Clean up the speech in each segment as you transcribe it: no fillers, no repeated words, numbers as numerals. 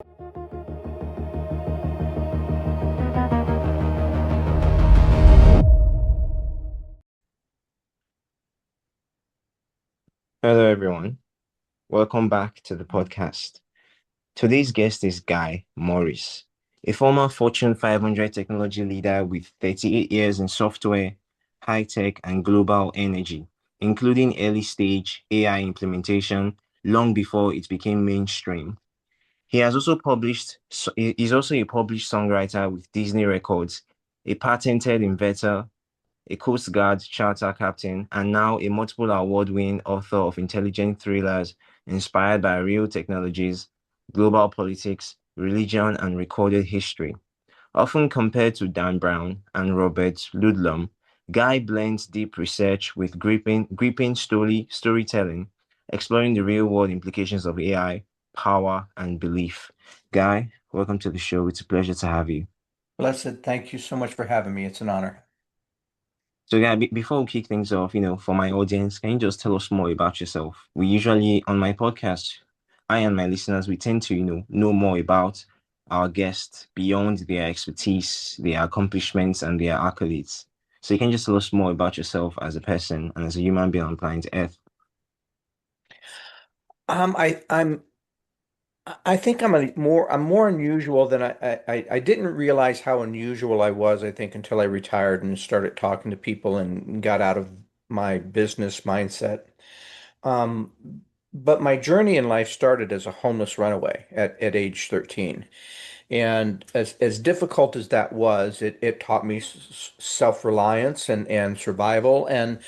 Hello, everyone. Welcome back to the podcast. Today's guest is Guy Morris, a former Fortune 500 technology leader with 38 years in software, high tech, and global energy, including early stage AI implementation long before it became mainstream. He's also a published songwriter with Disney Records, a patented inventor, a Coast Guard charter captain, and now a multiple award-winning author of intelligent thrillers inspired by real technologies, global politics, religion, and recorded history. Often compared to Dan Brown and Robert Ludlum, Guy blends deep research with gripping storytelling, exploring the real-world implications of AI, power, and belief. Guy, welcome to the show. It's a pleasure to have you. Blessed, thank you so much for having me. It's an honor. So yeah, before we kick things off, for my audience, can you just tell us more about yourself? We usually on my podcast, I and my listeners, we tend to, know more about our guests beyond their expertise, their accomplishments, and their accolades. So you can just tell us more about yourself as a person and as a human being on planet Earth. I think I'm more unusual than I didn't realize how unusual I was, I think, until I retired and started talking to people and got out of my business mindset. Um, but my journey in life started as a homeless runaway at age 13. And as difficult as that was, it taught me self-reliance and survival and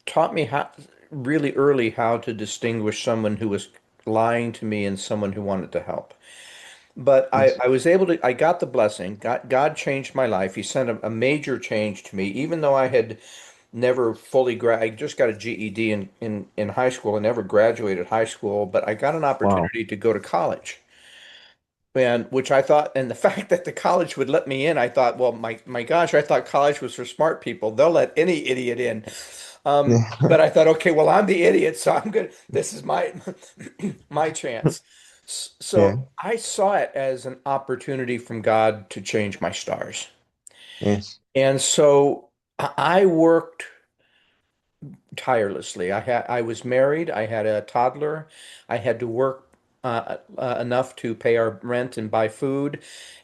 taught me how really early how to distinguish someone who was lying to me and someone who wanted to help. But Yes. I was able to, I got the blessing. God changed my life. He sent a major change to me, even though I had never I just got a GED in high school. I never graduated high school, but I got an Wow. opportunity to go to college. And which I thought, and the fact that the college would let me in, I thought, well, my gosh, I thought college was for smart people. They'll let any idiot in. But I thought, okay, well, I'm the idiot, so I'm good. This is my my chance. Yeah. So I saw it as an opportunity from God to change my stars. Yes. And so I worked tirelessly. I was married, I had a toddler, I had to work enough to pay our rent and buy food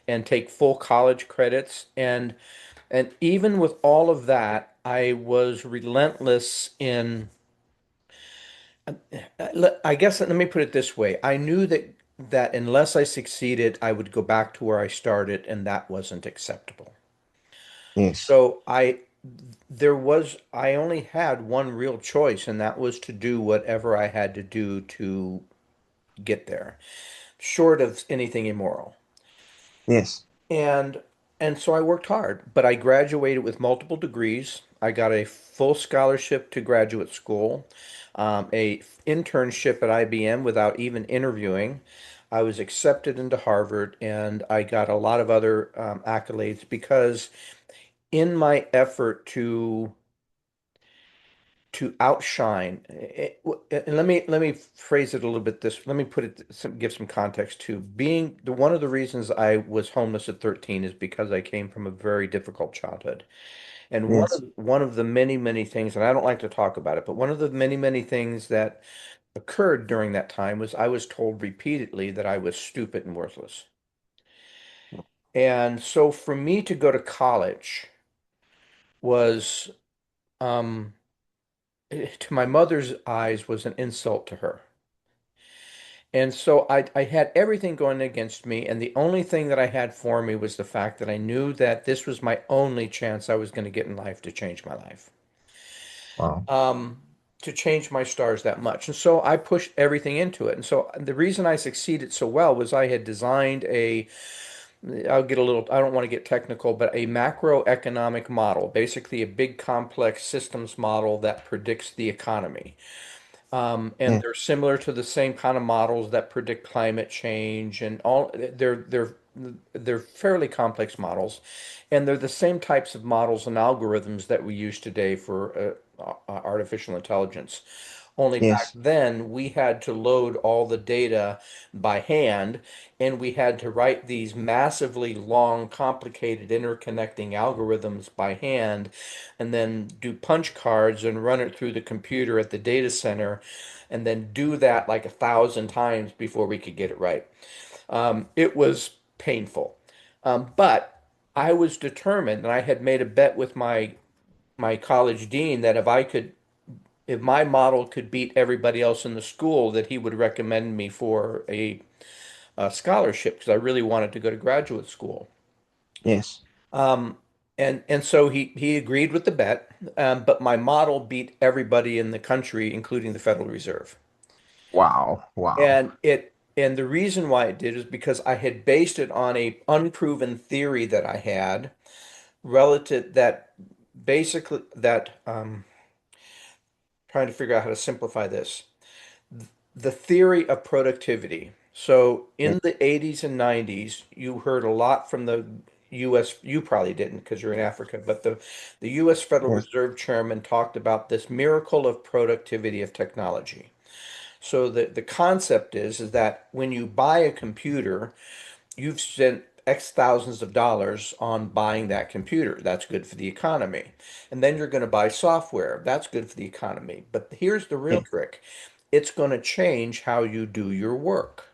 and take full college credits. And even with all of that, I was relentless in I guess let me put it this way. I knew that unless I succeeded, I would go back to where I started, and that wasn't acceptable. Yes. So I only had one real choice, and that was to do whatever I had to do to get there, short of anything immoral. Yes. And and so I worked hard, but I graduated with multiple degrees. I got a full scholarship to graduate school, a internship at IBM without even interviewing. I was accepted into Harvard, and I got a lot of other accolades because in my effort to outshine. And let me phrase it a little bit this. Let me put it give some context to being one of the reasons I was homeless at 13 is because I came from a very difficult childhood. And Yes. one of the many things, and I don't like to talk about it, but one of the many things that occurred during that time was I was told repeatedly that I was stupid and worthless. And so for me to go to college was um to my mother's eyes was an insult to her. And so I had everything going against me, and the only thing that I had for me was the fact that I knew that this was my only chance I was going to get in life to change my life, Wow. um, to change my stars that much. And so I pushed everything into it. And so the reason I succeeded so well was I had designed I'll get a little, I don't want to get technical, but a macroeconomic model, basically a big complex systems model that predicts the economy. And Yeah. they're similar to the same kind of models that predict climate change and all. They're fairly complex models, and they're the same types of models and algorithms that we use today for artificial intelligence. Only back Yes. then we had to load all the data by hand, and we had to write these massively long, complicated interconnecting algorithms by hand, and then do punch cards and run it through the computer at the data center, and then do that like 1,000 times before we could get it right. It was painful. But I was determined, and I had made a bet with my college dean that if my model could beat everybody else in the school, that he would recommend me for a scholarship because I really wanted to go to graduate school. Yes. Um, and so he agreed with the bet, but my model beat everybody in the country, including the Federal Reserve. Wow. Wow. And the reason why it did is because I had based it on a unproven theory that I had relative that basically that trying to figure out how to simplify this. The theory of productivity. So Yes. in the 80s and 90s, you heard a lot from the US, you probably didn't because you're in Africa, but the US Federal Yes. Reserve Chairman talked about this miracle of productivity of technology. So the concept is that when you buy a computer, you've spent X thousands of dollars on buying that computer. That's good for the economy. And then you're going to buy software. That's good for the economy. But here's the real Yes. trick. It's going to change how you do your work,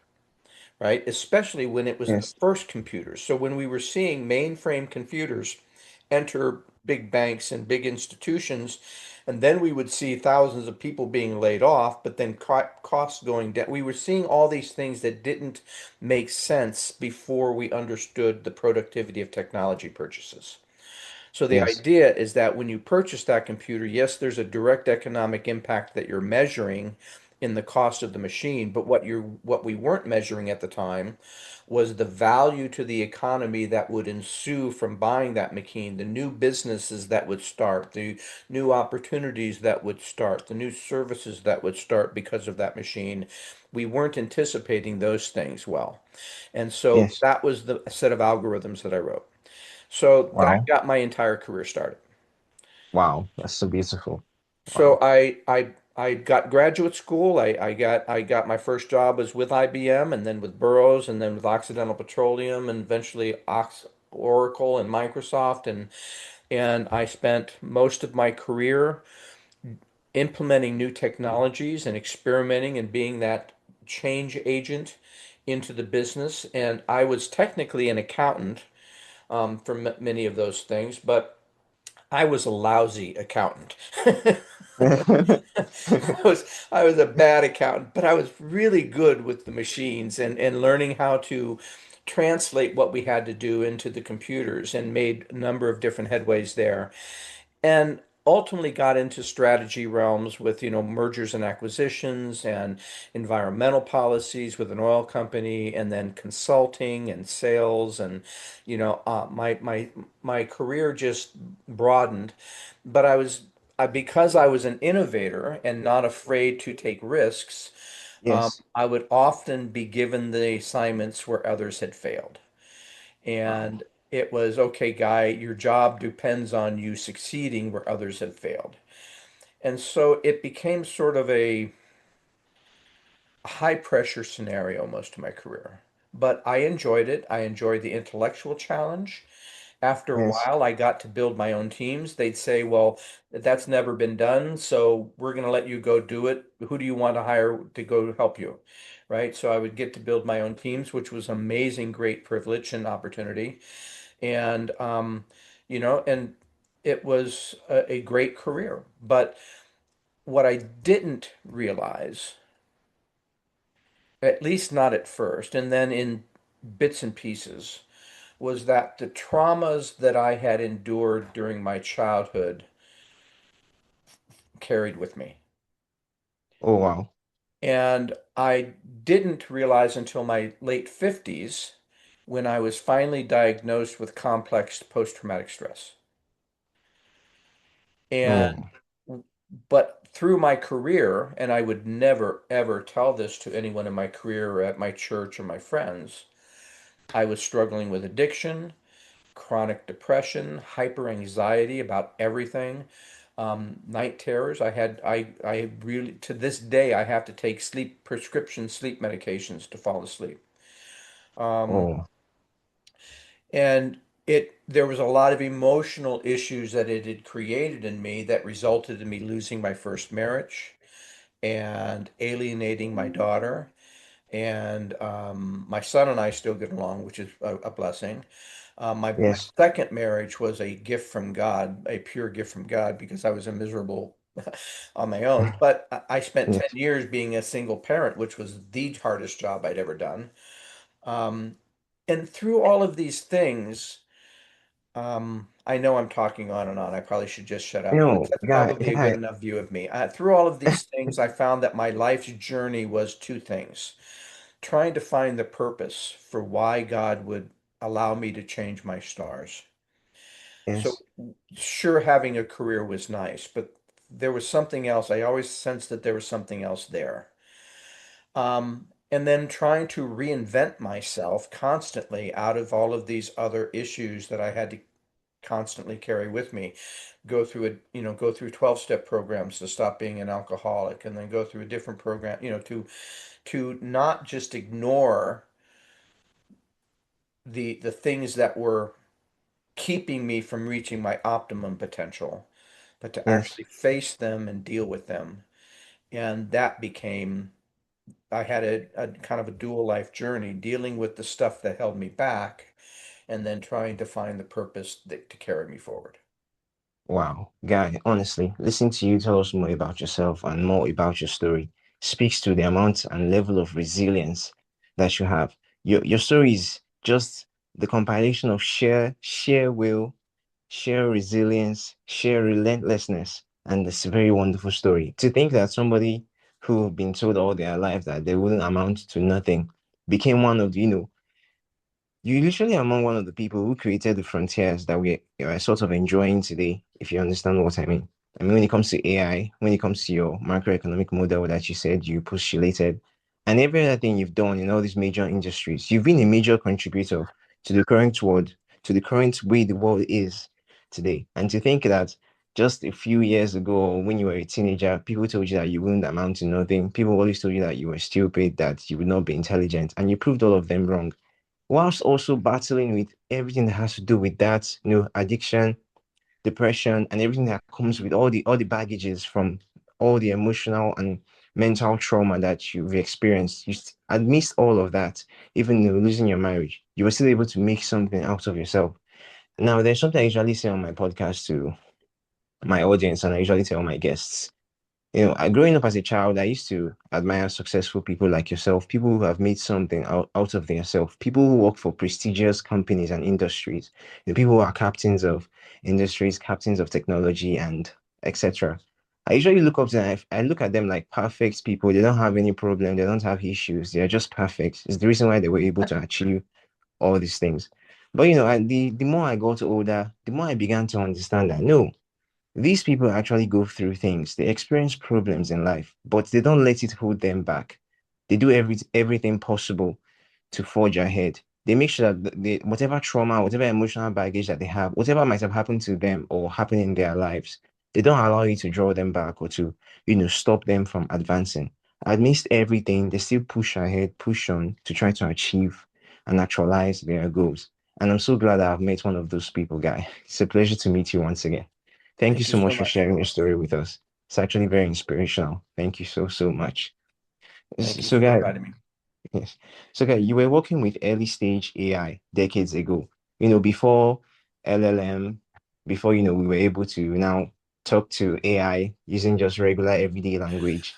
right? Especially when it was the Yes. first computers. So when we were seeing mainframe computers enter big banks and big institutions, and then we would see thousands of people being laid off, but then costs going down. We were seeing all these things that didn't make sense before we understood the productivity of technology purchases. So the Yes. idea is that when you purchase that computer, yes, there's a direct economic impact that you're measuring in the cost of the machine, but what we weren't measuring at the time was the value to the economy that would ensue from buying that machine, the new businesses that would start, the new opportunities that would start, the new services that would start because of that machine. We weren't anticipating those things well. And so Yes. that was the set of algorithms that I wrote. So that Wow. got my entire career started. Wow. That's so beautiful. So Wow. I got graduate school. I got my first job was with IBM and then with Burroughs and then with Occidental Petroleum and eventually Oracle and Microsoft and I spent most of my career implementing new technologies and experimenting and being that change agent into the business. And I was technically an accountant for many of those things, but I was a lousy accountant. I was a bad accountant, but I was really good with the machines and learning how to translate what we had to do into the computers and made a number of different headways there and ultimately got into strategy realms with mergers and acquisitions and environmental policies with an oil company and then consulting and sales and my career just broadened but because I was an innovator and not afraid to take risks. Yes. I would often be given the assignments where others had failed. Wow. And it was, okay, Guy, your job depends on you succeeding where others have failed. And so it became sort of a high pressure scenario most of my career. But I enjoyed it. I enjoyed the intellectual challenge. After a Yes. while, I got to build my own teams. They'd say, well, that's never been done, so we're going to let you go do it. Who do you want to hire to go help you? Right? So I would get to build my own teams, which was amazing, great privilege and opportunity. And and it was a great career. But what I didn't realize, at least not at first, and then in bits and pieces, was that the traumas that I had endured during my childhood carried with me. Oh, wow. And I didn't realize until my late 50s when I was finally diagnosed with complex post-traumatic stress. And Oh, but through my career, and I would never ever tell this to anyone in my career or at my church or my friends, I was struggling with addiction, chronic depression, hyper anxiety about everything, Night terrors. I really, to this day, I have to take prescription sleep medications to fall asleep. Um, Oh, and there was a lot of emotional issues that it had created in me that resulted in me losing my first marriage and alienating my daughter. And my son and I still get along, which is a blessing. My yes. second marriage was a gift from God, a pure gift from God, because I was a miserable on my own. But I spent 10 Yes. years being a single parent, which was the hardest job I'd ever done. Um, and through all of these things, I know I'm talking on and on. I probably should just shut up, but No, that's guy, probably a good guy, enough view of me. Through all of these things, I found that my life's journey was two things: trying to find the purpose for why God would allow me to change my stars. So, yes, sure, having a career was nice, but there was something else. I always sensed that there was something else there. And then trying to reinvent myself constantly out of all of these other issues that I had to constantly carry with me. Go through 12-step programs to stop being an alcoholic, and then go through a different program, to not just ignore the things that were keeping me from reaching my optimum potential, but to yes. actually face them and deal with them. And that became, I had a kind of a dual life journey, dealing with the stuff that held me back and then trying to find the purpose to carry me forward. Wow, guy, honestly, listening to you tell us more about yourself and more about your story speaks to the amount and level of resilience that you have. Your story is just the compilation of sheer will, sheer resilience, sheer relentlessness, and it's a very wonderful story. To think that somebody who've been told all their life that they wouldn't amount to nothing became one of the, you literally among one of the people who created the frontiers that we are sort of enjoying today, if you understand what I mean. I mean, when it comes to AI, when it comes to your macroeconomic model that you said you postulated, and every other thing you've done in all these major industries, you've been a major contributor to the current world, to the current way the world is today. And to think that just a few years ago, when you were a teenager, people told you that you wouldn't amount to nothing. People always told you that you were stupid, that you would not be intelligent, and you proved all of them wrong whilst also battling with everything that has to do with that, addiction, depression, and everything that comes with all the baggages from all the emotional and mental trauma that you've experienced. Amidst all of that, even though losing your marriage, you were still able to make something out of yourself. Now, there's something I usually say on my podcast to my audience, and I usually tell my guests. Growing up as a child, I used to admire successful people like yourself, people who have made something out of themselves, people who work for prestigious companies and industries, the people who are captains of industries, captains of technology, and etc. I usually look up to them. I look at them like perfect people. They don't have any problem. They don't have issues. They are just perfect. It's the reason why they were able to achieve all these things. But the more I got older, the more I began to understand that no, these people actually go through things. They experience problems in life, but they don't let it hold them back. They do everything possible to forge ahead. They make sure that whatever trauma, whatever emotional baggage that they have, whatever might have happened to them or happen in their lives, they don't allow you to draw them back or to, stop them from advancing. Amidst everything, they still push ahead, push on to try to achieve and actualize their goals. And I'm so glad that I've met one of those people, guy. It's a pleasure to meet you once again. Thank you Thank you so so much for much. sharing your story with us. It's actually very inspirational. Thank you so, so much. Thank you So, for guys, inviting me. yes. So, guys, you were working with early stage AI decades ago, before LLM, before, we were able to now talk to AI using just regular everyday language.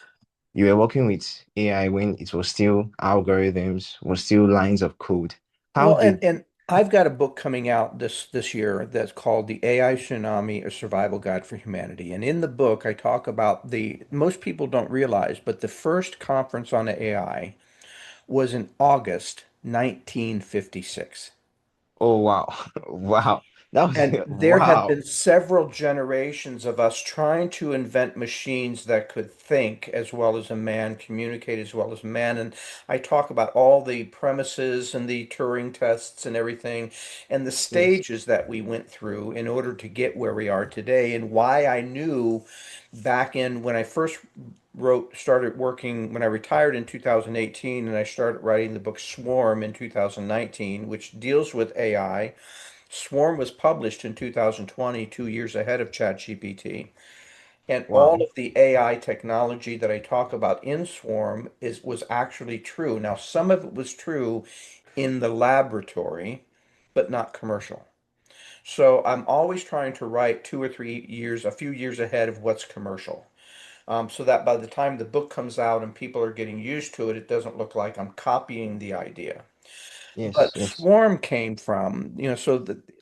You were working with AI when it was still algorithms, was still lines of code. How Well, did, and I've got a book coming out this year that's called The AI Tsunami: A Survival Guide for Humanity. And in the book, I talk about the most people don't realize, but the first conference on AI was in August 1956. oh, wow, wow. That was And there have wow. been several generations of us trying to invent machines that could think as well as a man, communicate as well as a man. And I talk about all the premises and the Turing tests and everything, and the Yes. stages that we went through in order to get where we are today, and why I knew back in when I first started working, when I retired in 2018, and I started writing the book Swarm in 2019, which deals with AI. Swarm was published in 2020, 2 years ahead of ChatGPT. And all Wow. of the AI technology that I talk about in Swarm was actually true. Now, some of it was true in the laboratory, but not commercial. So I'm always trying to write 2 or 3 years, a few years ahead of what's commercial. So that by the time the book comes out and people are getting used to it, it doesn't look like I'm copying the idea. Yes. But Yes. Swarm came from,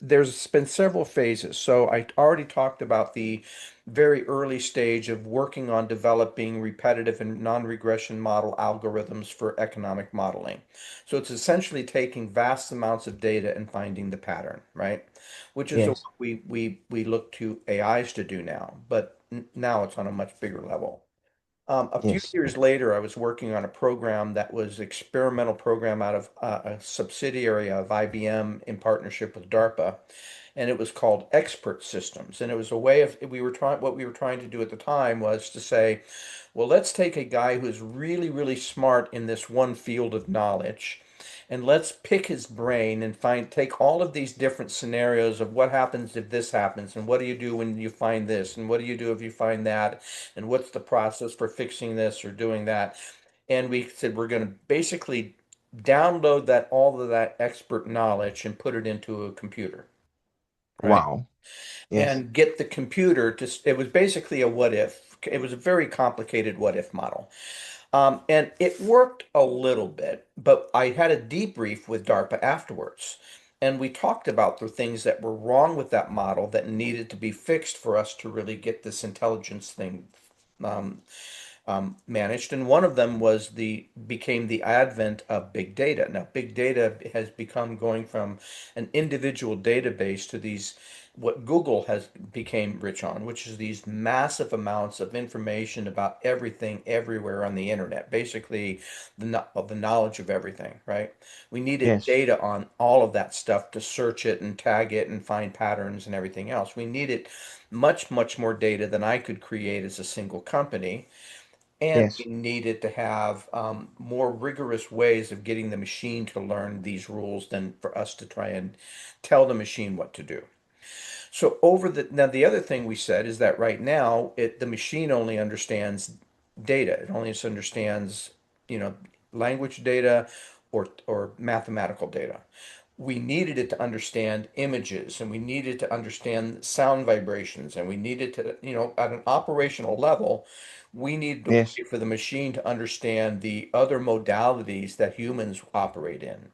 there's been several phases. So I already talked about the very early stage of working on developing repetitive and non-regression model algorithms for economic modeling. So it's essentially taking vast amounts of data and finding the pattern, right? Which is what Yes. we look to AIs to do now, but now it's on a much bigger level. A few Yes. years later, I was working on a program that was experimental program out of a subsidiary of IBM in partnership with DARPA, and it was called Expert Systems. And it was a way of what we were trying to do at the time was to say, well, let's take a guy who's really, really smart in this one field of knowledge, and let's pick his brain and take all of these different scenarios of what happens if this happens, and what do you do when you find this, and what do you do if you find that, and what's the process for fixing this or doing that. And we said we're going to basically download all of that expert knowledge and put it into a computer, right? Wow. Yes. And get the computer to, it was basically a what if. It was a very complicated what if model. And it worked a little bit, but I had a debrief with DARPA afterwards. And we talked about the things that were wrong with that model that needed to be fixed for us to really get this intelligence thing um, managed. And one of them was became the advent of big data. Now, big data has become going from an individual database to these what Google has became rich on, which is these massive amounts of information about everything everywhere on the internet. Basically, of the knowledge of everything, right? We needed Yes. data on all of that stuff to search it and tag it and find patterns and everything else. We needed much, much more data than I could create as a single company. And we Yes. needed to have more rigorous ways of getting the machine to learn these rules than for us to try and tell the machine what to do. So now the other thing we said is that right now the machine only understands data. It only understands, you know, language data or mathematical data. We needed it to understand images, and we needed to understand sound vibrations, and we needed to, at an operational level, we needed a Yes. way for the machine to understand the other modalities that humans operate in,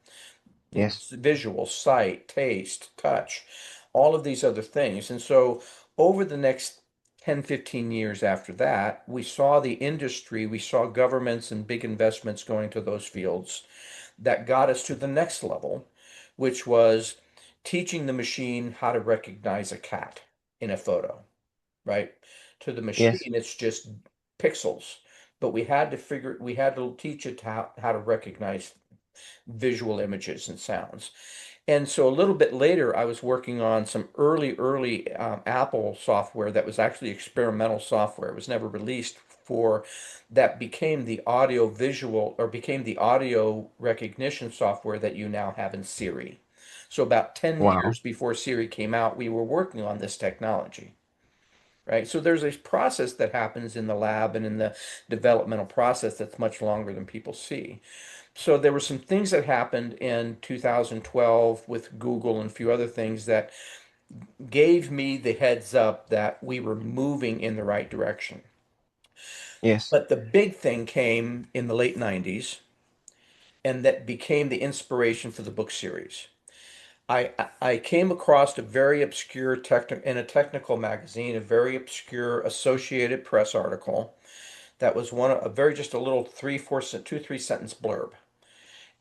Yes. visual, sight, taste, touch, all of these other things. And so over the next 10, 15 years after that, we saw the industry, we saw governments and big investments going to those fields that got us to the next level, which was teaching the machine how to recognize a cat in a photo, right? To the Yes. machine, it's just pixels. But we had to teach it how to recognize visual images and sounds. And so a little bit later, I was working on some early Apple software that was actually experimental software. It was never released for that became the audio visual or became the audio recognition software that you now have in Siri. So about 10 Wow. years before Siri came out, we were working on this technology, right? So there's a process that happens in the lab and in the developmental process that's much longer than people see. So there were some things that happened in 2012 with Google and a few other things that gave me the heads up that we were moving in the right direction. Yes. But the big thing came in the late 90s, and that became the inspiration for the book series. I came across a very obscure in a technical magazine, a very obscure Associated Press article that was a very just a little 3 sentence blurb.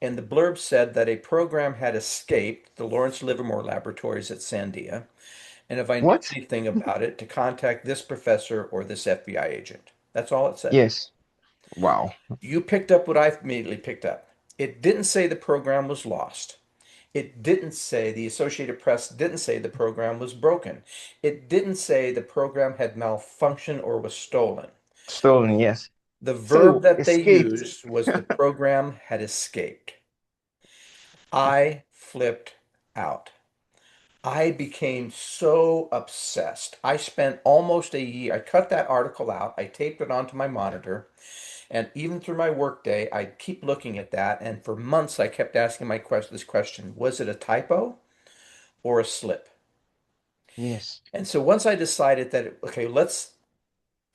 and the blurb said that a program had escaped the Lawrence Livermore Laboratories at Sandia, and if I knew What? anything about it, to contact this professor or this FBI agent. That's all it said. Yes. Wow. You picked up what I immediately picked up. It didn't say the program was lost. It didn't say, the Associated Press didn't say the program was broken. It didn't say the program had malfunctioned or was stolen. Stolen, yes. The So verb that they escaped. used was the program had escaped. I flipped out. I became so obsessed. I spent almost a year. I cut that article out, I taped it onto my monitor, and even through my workday, I'd keep looking at that. And for months, I kept asking this question: was it a typo or a slip? Yes. And so once I decided that, okay, let's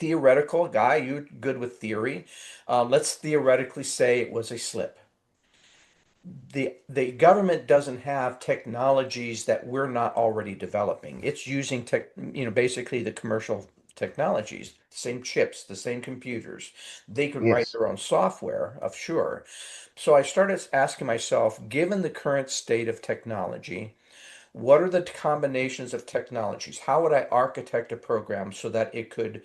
theoretical guy, you're good with theory. Let's theoretically say it was a slip. The government doesn't have technologies that we're not already developing. It's using basically the commercial technologies, the same chips, the same computers. They could write Yes. their own software, of sure. So I started asking myself, given the current state of technology, what are the combinations of technologies? How would I architect a program so that it could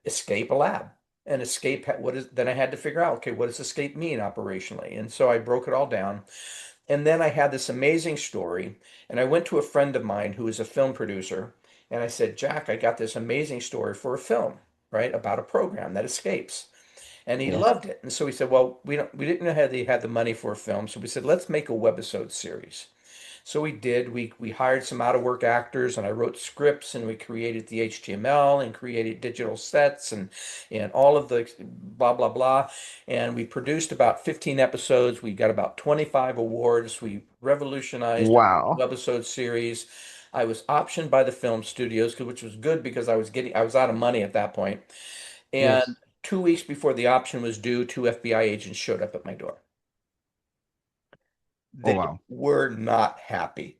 escape a lab? And escape, what is, then I had to figure out, okay, what does escape mean operationally? And so I broke it all down. And then I had this amazing story, and I went to a friend of mine who is a film producer, and I said, Jack, I got this amazing story for a film, right, about a program that escapes. And he Yes. loved it. And so we said, well, we didn't know how they had the money for a film, so we said, let's make a webisode series. So we did. We hired some out of work actors, and I wrote scripts, and we created the HTML and created digital sets and all of the blah blah blah. And we produced about 15 episodes. We got about 25 awards. We revolutionized Wow. our webisode series. I was optioned by the film studios, which was good because I was out of money at that point. And Yes. 2 weeks before the option was due, two FBI agents showed up at my door. Oh They wow. were not happy.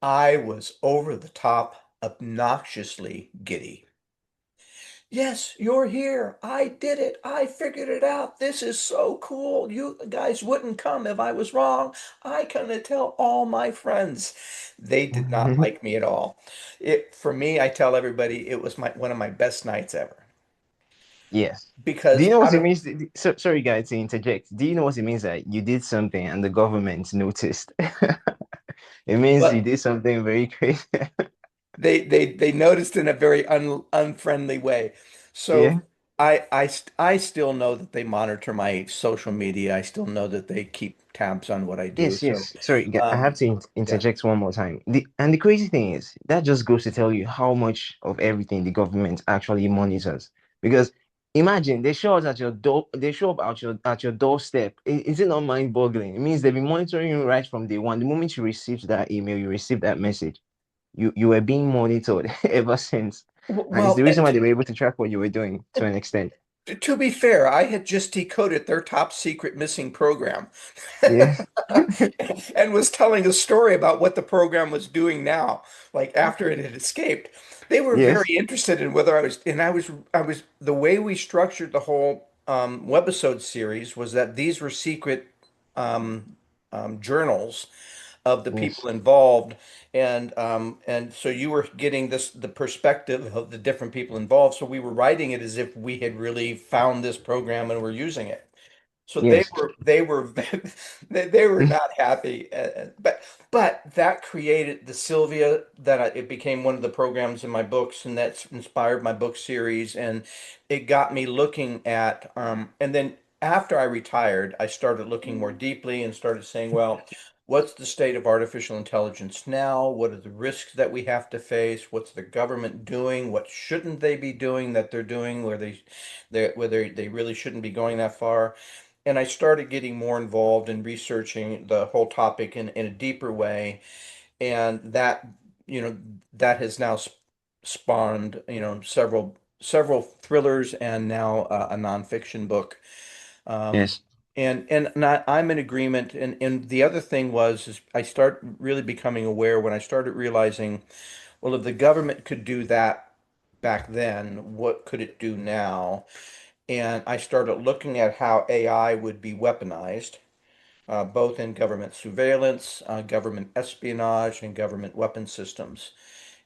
I was over the top, obnoxiously giddy. Yes, you're here. I did it. I figured it out. This is so cool. You guys wouldn't come if I was wrong. I can tell all my friends. They did not like me at all. For me, I tell everybody it was my one of my best nights ever Yes. Do because you know what out it of means? So, sorry, guys, to interject. Do you know what it means that you did something and the government noticed? It means you what did something very crazy. they noticed in a very unfriendly way. So Yeah. I still know that they monitor my social media. I still know that they keep tabs on what I do. Yes, So yes. Sorry, I have um, to yeah. interject one more time. And the crazy thing is, that just goes to tell you how much of everything the government actually monitors. Because imagine they show us at your door, they show up at your doorstep. Is it not mind-boggling? It means they've been monitoring you right from day one. The moment you received that email, you received that message, you were being monitored ever since. And it's Well, the reason why they were able to track what you were doing to an extent. to be fair, I had just decoded their top secret missing program Yes. and was telling a story about what the program was doing now, like after it had escaped. They were very Yes. interested in whether I was, the way we structured the whole webisode series was that these were secret um, journals of the Yes. people involved, and so you were getting the perspective of the different people involved. So we were writing it as if we had really found this program and were using it. So Yes. they were they were not happy, but that created the Sylvia it became one of the programs in my books, and that's inspired my book series, and it got me looking at and then after I retired, I started looking more deeply and started saying, well, what's the state of artificial intelligence now? What are the risks that we have to face? What's the government doing? What shouldn't they be doing that they're doing where they really shouldn't be going that far? And I started getting more involved in researching the whole topic in a deeper way, and you know that has now spawned several thrillers and now a nonfiction book. Um, Yes. I'm in agreement. And the other thing is I start really becoming aware when I started realizing, well, if the government could do that back then, what could it do now? and I started looking at how AI would be weaponized, both in government surveillance, government espionage, and government weapon systems.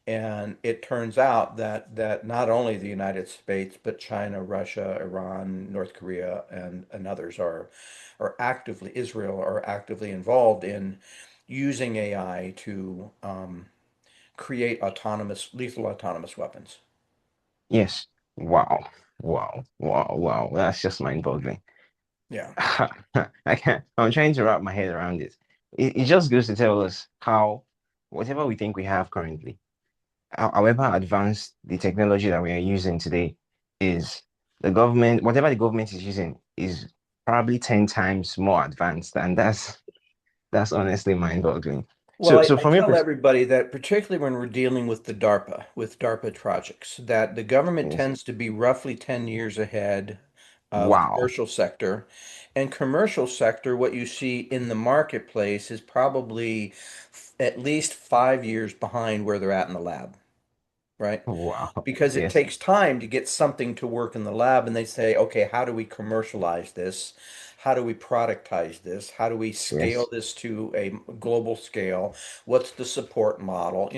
And it turns out that not only the United States, but China, Russia, Iran, North Korea, and others are actively, Israel are actively involved in using AI to create lethal autonomous weapons. Yes. Wow. Wow. Wow. Wow. That's just mind-boggling. Yeah. I can't, I'm trying to wrap my head around it. It just goes to tell us how whatever we think we have currently, however advanced the technology that we are using today is, the government, whatever the government is using is probably 10 times more advanced. And that's honestly mind-boggling. Well, So I, so I from your tell perspective, everybody that particularly when we're dealing with with DARPA projects, that the government yes. tends to be roughly 10 years ahead of Wow. commercial sector. And commercial sector, what you see in the marketplace is probably at least 5 years behind where they're at in the lab, right? Wow. Because it Yes. takes time to get something to work in the lab, and they say, okay, how do we commercialize this? How do we productize this? How do we scale Yes. this to a global scale? What's the support model?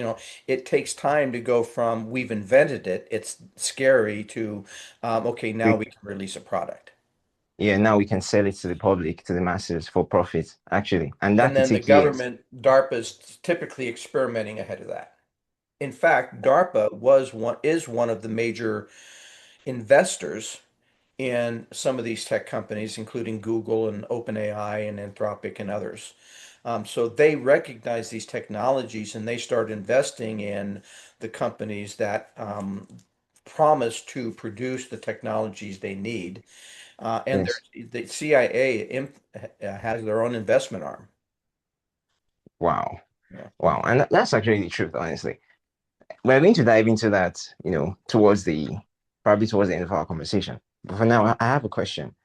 It takes time to go from we've invented it, it's scary, to okay, now We, we can release a product. yeah, now we can sell it to the public, to the masses for profit, actually. And that And could then the take years. government, DARPA is typically experimenting ahead of that. In fact, DARPA is one of the major investors in some of these tech companies, including Google and OpenAI and Anthropic and others. So they recognize these technologies and they start investing in the companies that promise to produce the technologies they need. And Yes. the CIA has their own investment arm. Wow. Yeah. Wow. And that's actually the truth, honestly. We're going to dive into that, towards probably towards the end of our conversation. But for now, I have a question.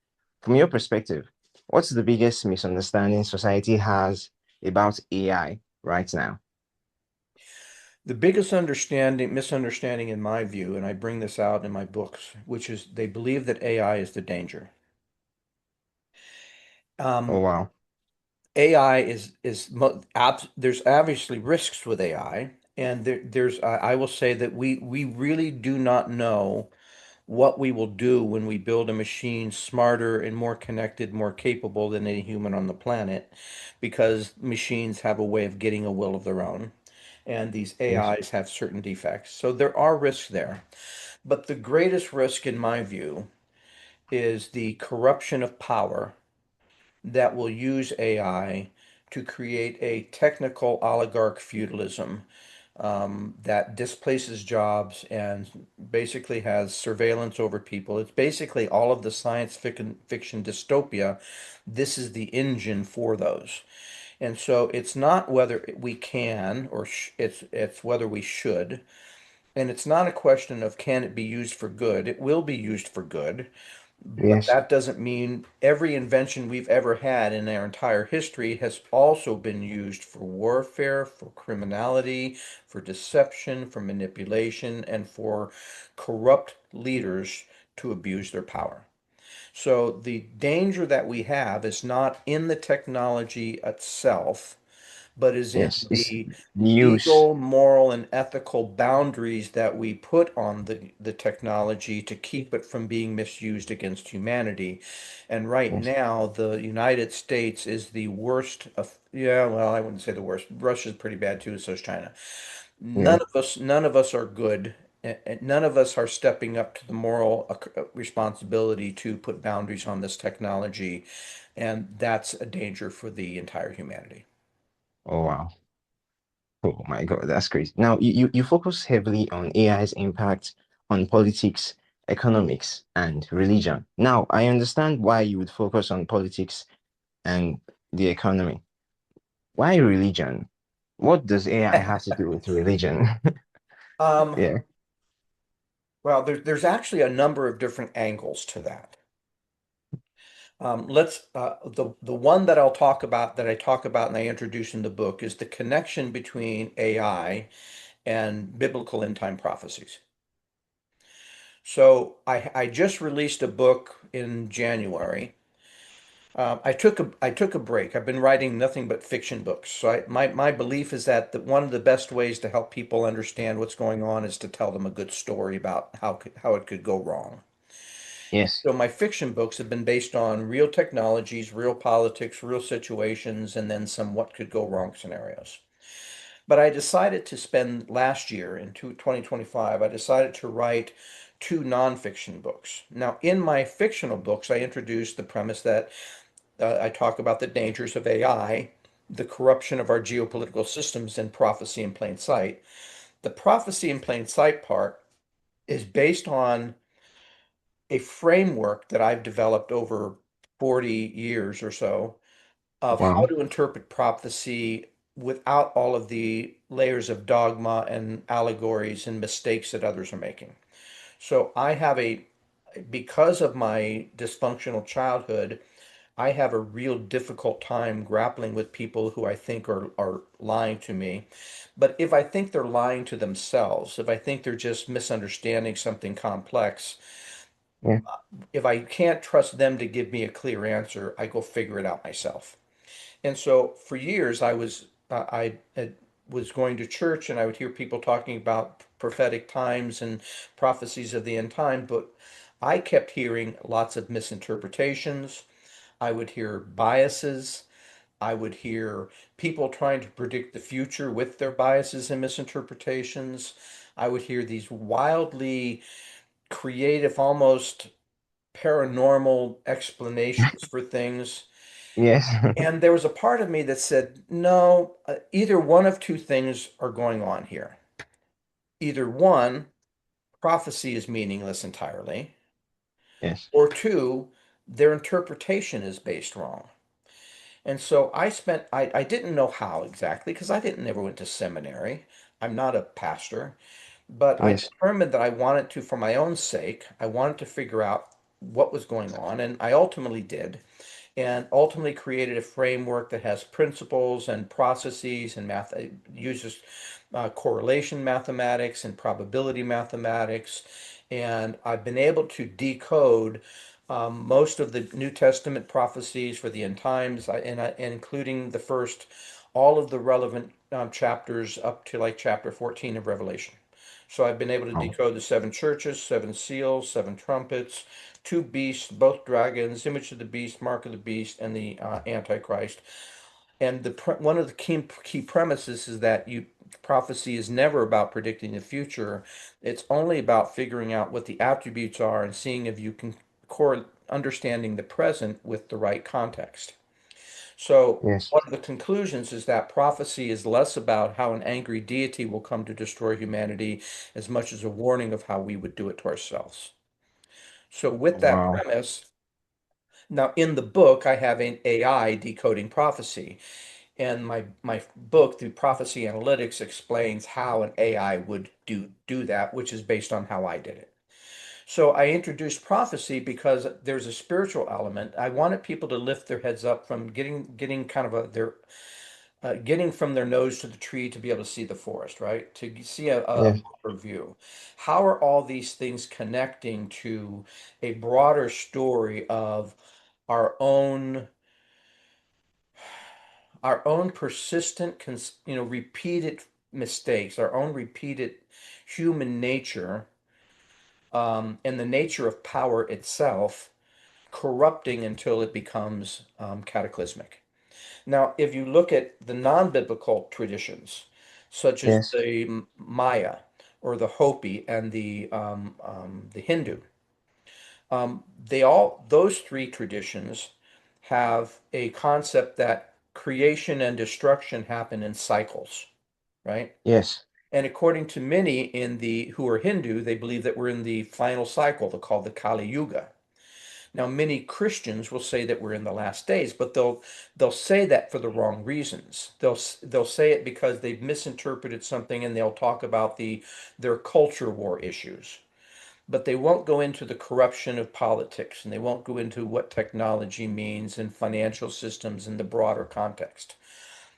From your perspective, what's the biggest misunderstanding society has about AI right now? The biggest misunderstanding in my view, and I bring this out in my books, which is they believe that AI is the danger. Oh, Um, wow. AI there's obviously risks with AI, and there's I will say that we really do not know what we will do when we build a machine smarter and more connected, more capable than any human on the planet, because machines have a way of getting a will of their own, and these Yes. AIs have certain defects. So there are risks there. But the greatest risk, in my view, is the corruption of power that will use AI to create a technical oligarch feudalism that displaces jobs and basically has surveillance over people. It's basically all of the fiction dystopia. This is the engine for those. And so it's not whether we can or it's whether we should. And it's not a question of can it be used for good. It will be used for good. But Yes. that doesn't mean every invention we've ever had in our entire history has also been used for warfare, for criminality, for deception, for manipulation, and for corrupt leaders to abuse their power. So the danger that we have is not in the technology itself, but is in Yes. It's the news. legal, moral, and ethical boundaries that we put on the technology to keep it from being misused against humanity. And right Yes. now, the United States is the worst of, yeah, well, I wouldn't say the worst. Russia's pretty bad too, so is China. Yeah. None of us are good. And none of us are stepping up to the moral responsibility to put boundaries on this technology, and that's a danger for the entire humanity. Oh, wow. Oh my God, that's crazy. Now, you focus heavily on AI's impact on politics, economics, and religion. Now, I understand why you would focus on politics and the economy. Why religion? What does AI have to do with religion? Um, Yeah. well, there's actually a number of different angles to that. Let's the one that I talk about and I introduce in the book is the connection between AI and biblical end time prophecies. So I just released a book in January. I took a break. I've been writing nothing but fiction books. So my belief is that one of the best ways to help people understand what's going on is to tell them a good story about how it could go wrong. Yes. So my fiction books have been based on real technologies, real politics, real situations, and then some what could go wrong scenarios. But I decided to spend last year in 2025, I decided to write two nonfiction books. Now, in my fictional books, I introduced the premise that I talk about the dangers of AI, the corruption of our geopolitical systems, and prophecy in plain sight. The prophecy in plain sight part is based on a framework that I've developed over 40 years or so of how Wow. to interpret prophecy without all of the layers of dogma and allegories and mistakes that others are making. So because of my dysfunctional childhood, I have a real difficult time grappling with people who I think are lying to me. But if I think they're lying to themselves, if I think they're just misunderstanding something complex, Yeah. if I can't trust them to give me a clear answer, I go figure it out myself. And so for years, was going to church and I would hear people talking about prophetic times and prophecies of the end time, but I kept hearing lots of misinterpretations. I would hear biases. I would hear people trying to predict the future with their biases and misinterpretations. I would hear these wildly creative, almost paranormal explanations for things. Yes. And there was a part of me that said, no, either one of two things are going on here. Either one, prophecy is meaningless entirely, Yes. or two, their interpretation is based wrong. And so I didn't know how exactly because I didn't never went to seminary. I'm not a pastor, but I Yes. determined that I wanted to, for my own sake, I wanted to figure out what was going on, and I ultimately did. And ultimately created a framework that has principles and processes and math. It uses correlation mathematics and probability mathematics. And I've been able to decode most of the New Testament prophecies for the end times, including all of the relevant chapters up to like chapter 14 of Revelation. So I've been able to Wow. decode the seven churches, seven seals, seven trumpets, two beasts, both dragons, image of the beast, mark of the beast, and the Antichrist. And one of the key premises is that prophecy is never about predicting the future. It's only about figuring out what the attributes are and seeing if you can understanding the present with the right context. So Yes. one of the conclusions is that prophecy is less about how an angry deity will come to destroy humanity as much as a warning of how we would do it to ourselves. So with that Wow. premise, now in the book I have an AI decoding prophecy, and my book, through prophecy analytics, explains how an AI would do that, which is based on how I did it. So I introduced prophecy because there's a spiritual element. I wanted people to lift their heads up from getting kind of their getting from their nose to the tree to be able to see the forest, right? To see a Yes. broader view. How are all these things connecting to a broader story of our own our own persistent, repeated mistakes, our own repeated human nature, and the nature of power itself corrupting until it becomes cataclysmic. Now, if you look at the non-biblical traditions, such as Yes. the Maya or the Hopi and the Hindu, those three traditions have a concept that creation and destruction happen in cycles, right? Yes. And according to many who are Hindu, they believe that we're in the final cycle, they're called the Kali Yuga. Now, many Christians will say that we're in the last days, but they'll say that for the wrong reasons. They'll say it because they've misinterpreted something, and they'll talk about their culture war issues. But they won't go into the corruption of politics, and they won't go into what technology means and financial systems in the broader context.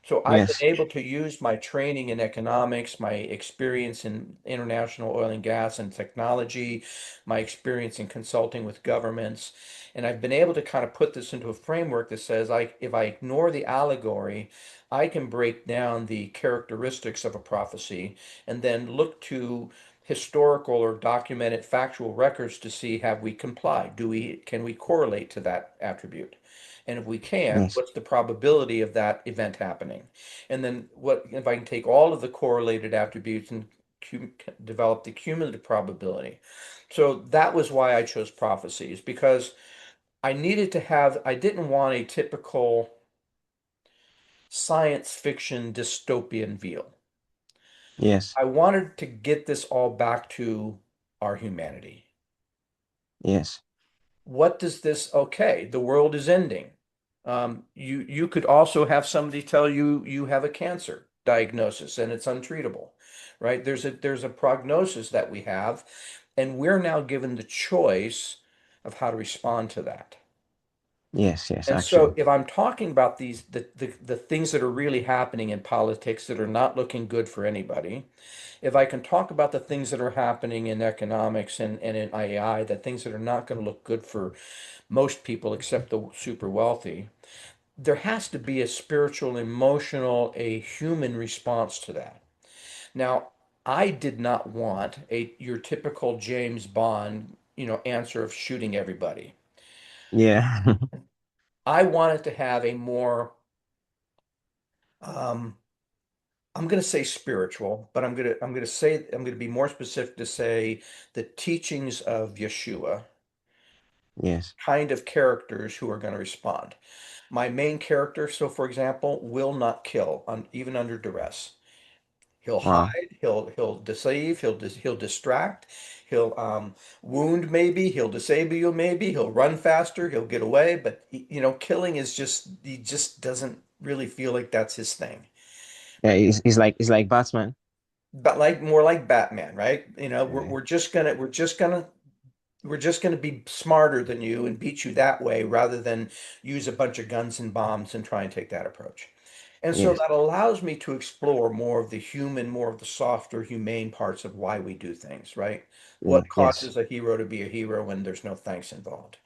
So I've been Yes. able to use my training in economics, my experience in international oil and gas and technology, my experience in consulting with governments, and I've been able to kind of put this into a framework that says if I ignore the allegory, I can break down the characteristics of a prophecy and then look to historical or documented factual records to see have we complied? Can we correlate to that attribute? And if we can, Yes. what's the probability of that event happening? And then what if I can take all of the correlated attributes and develop the cumulative probability? So that was why I chose prophecies, because I didn't want a typical science fiction dystopian feel. Yes. I wanted to get this all back to our humanity. Yes. What does this, okay, the world is ending. You could also have somebody tell you you have a cancer diagnosis and it's untreatable, right? There's a prognosis that we have, and we're now given the choice of how to respond to that. Yes. Yes. And so Actually. if I'm talking about the things that are really happening in politics that are not looking good for anybody, if I can talk about the things that are happening in economics and in AI, the things that are not going to look good for most people except the super wealthy, there has to be a spiritual, emotional, a human response to that. Now, I did not want your typical James Bond, answer of shooting everybody. Yeah. I wanted to have a more, um, I'm going to say spiritual, but I'm going to be more specific to say the teachings of Yeshua, Yes. kind of characters who are going to respond. My main character, so for example, will not kill even under duress. He'll Wow. hide, he'll deceive, he'll distract, he'll wound maybe, he'll disable you maybe, he'll run faster, he'll get away, but killing is just he just doesn't really feel like that's his thing. Yeah. It's like Batman. But like more like Batman, right? Yeah. We're just going to be smarter than you and beat you that way rather than use a bunch of guns and bombs and try and take that approach. And so Yes. that allows me to explore more of the human, more of the softer, humane parts of why we do things, right? Yeah. What Yes. causes a hero to be a hero when there's no thanks involved?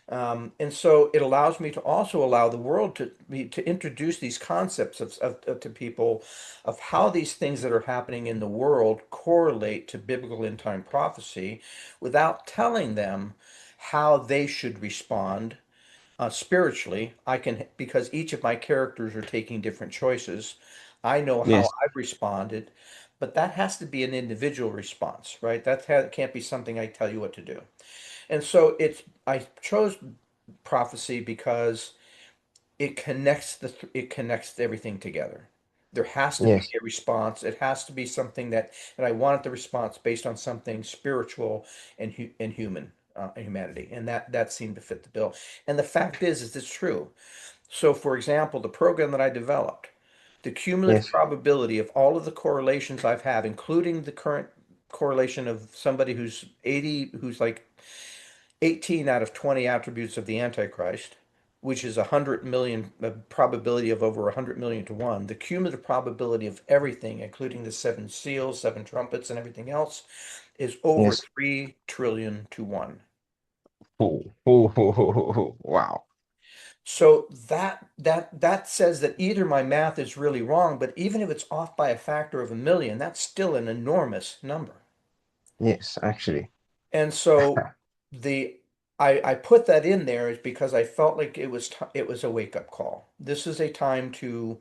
And so it allows me to also allow the world to introduce these concepts to people of how these things that are happening in the world correlate to biblical end time prophecy without telling them how they should respond spiritually. I can, because each of my characters are taking different choices. I know how Yes. I've responded, but that has to be an individual response, right? Can't be something I tell you what to do. And so I chose prophecy because it connects everything together. There has to be Yes. a response. It has to be something and I wanted the response based on something spiritual and human, humanity, and that seemed to fit the bill. And the fact is it's true. So, for example, the program that I developed, the cumulative Yes. probability of all of the correlations I've had, including the current correlation of somebody who's like 18 out of 20 attributes of the Antichrist, which is 100 million, a probability of over 100 million to one, the cumulative probability of everything, including the seven seals, seven trumpets, and everything else, is over Yes. 3 trillion to one. Oh, oh, oh, oh, oh, wow. So that says that either my math is really wrong, but even if it's off by a factor of a million, that's still an enormous number. Yes, actually. And so the I put that in there is because I felt like it was a wake-up call. This is a time to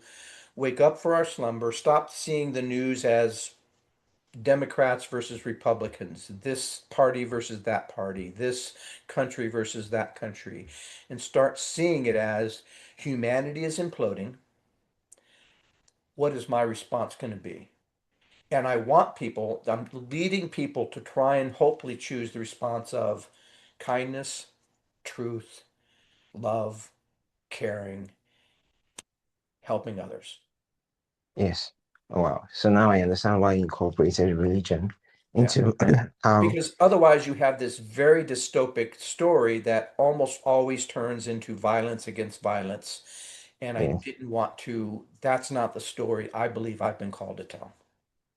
wake up for our slumber, stop seeing the news as Democrats versus Republicans, this party versus that party, this country versus that country, and start seeing it as humanity is imploding. What is my response going to be? And I'm leading people to try and hopefully choose the response of kindness, truth, love, caring, helping others. Yes. Oh, wow. So now I understand why you incorporated religion Yeah. into um Because otherwise, you have this very dystopic story that almost always turns into violence against violence. And I Yes. didn't want to, that's not the story I believe I've been called to tell.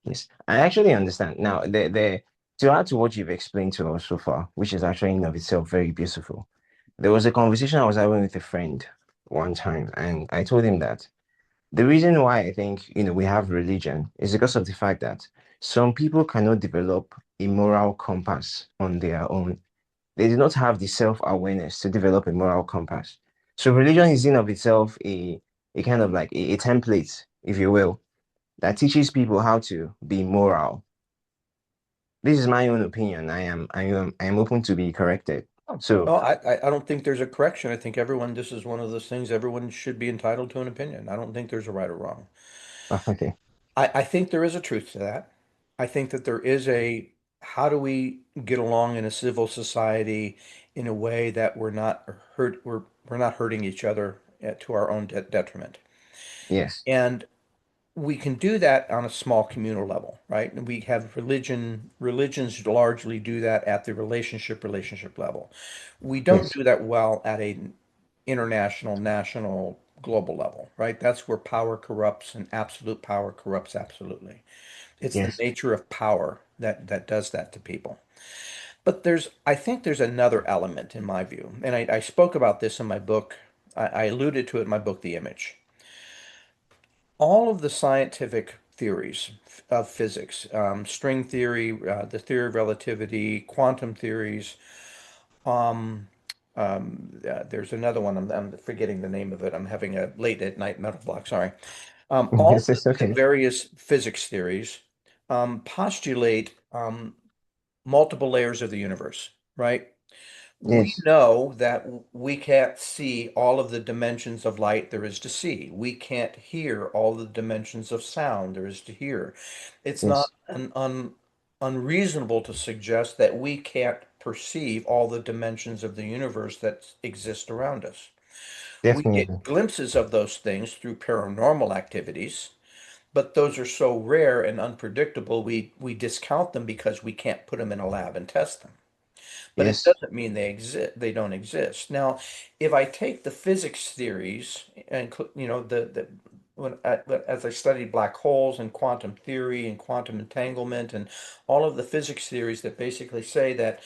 Yes. I actually understand. Now, to add to what you've explained to us so far, which is actually in of itself very beautiful. There was a conversation I was having with a friend one time, and I told him that the reason why I think, we have religion is because of the fact that some people cannot develop a moral compass on their own. They do not have the self-awareness to develop a moral compass. So religion is in of itself a kind of like a template, if you will, that teaches people how to be moral. This is my own opinion. I am open to be corrected. Oh, So, well, I don't think there's a correction. I think everyone, this is one of those things, everyone should be entitled to an opinion. I don't think there's a right or wrong. okay. I think there is a truth to that. I think that there is a, how do we get along in a civil society in a way that we're not hurting each other to our own detriment. Yes. And we can do that on a small communal level, right? And we have religions largely do that at the relationship level. We don't Yes. do that well at a international, national, global level, right? That's where power corrupts and absolute power corrupts absolutely. It's the Yes. nature of power that does that to people. But I think there's another element in my view, and I spoke about this in my book. I alluded to it in my book, The Image. All of the scientific theories of physics, string theory, the theory of relativity, quantum theories. Um, there's another one. I'm forgetting the name of it. I'm having a late at night mental block. Sorry. All Yes, it's the okay. various physics theories postulate multiple layers of the universe, right? We Yes. know that we can't see all of the dimensions of light there is to see. We can't hear all the dimensions of sound there is to hear. It's not Yes. unreasonable to suggest that we can't perceive all the dimensions of the universe that exist around us. We Definitely. get glimpses of those things through paranormal activities, but those are so rare and unpredictable, we discount them because we can't put them in a lab and test them. But it Yes. doesn't mean they don't exist. Now, if I take the physics theories and as I studied black holes and quantum theory and quantum entanglement and all of the physics theories that basically say that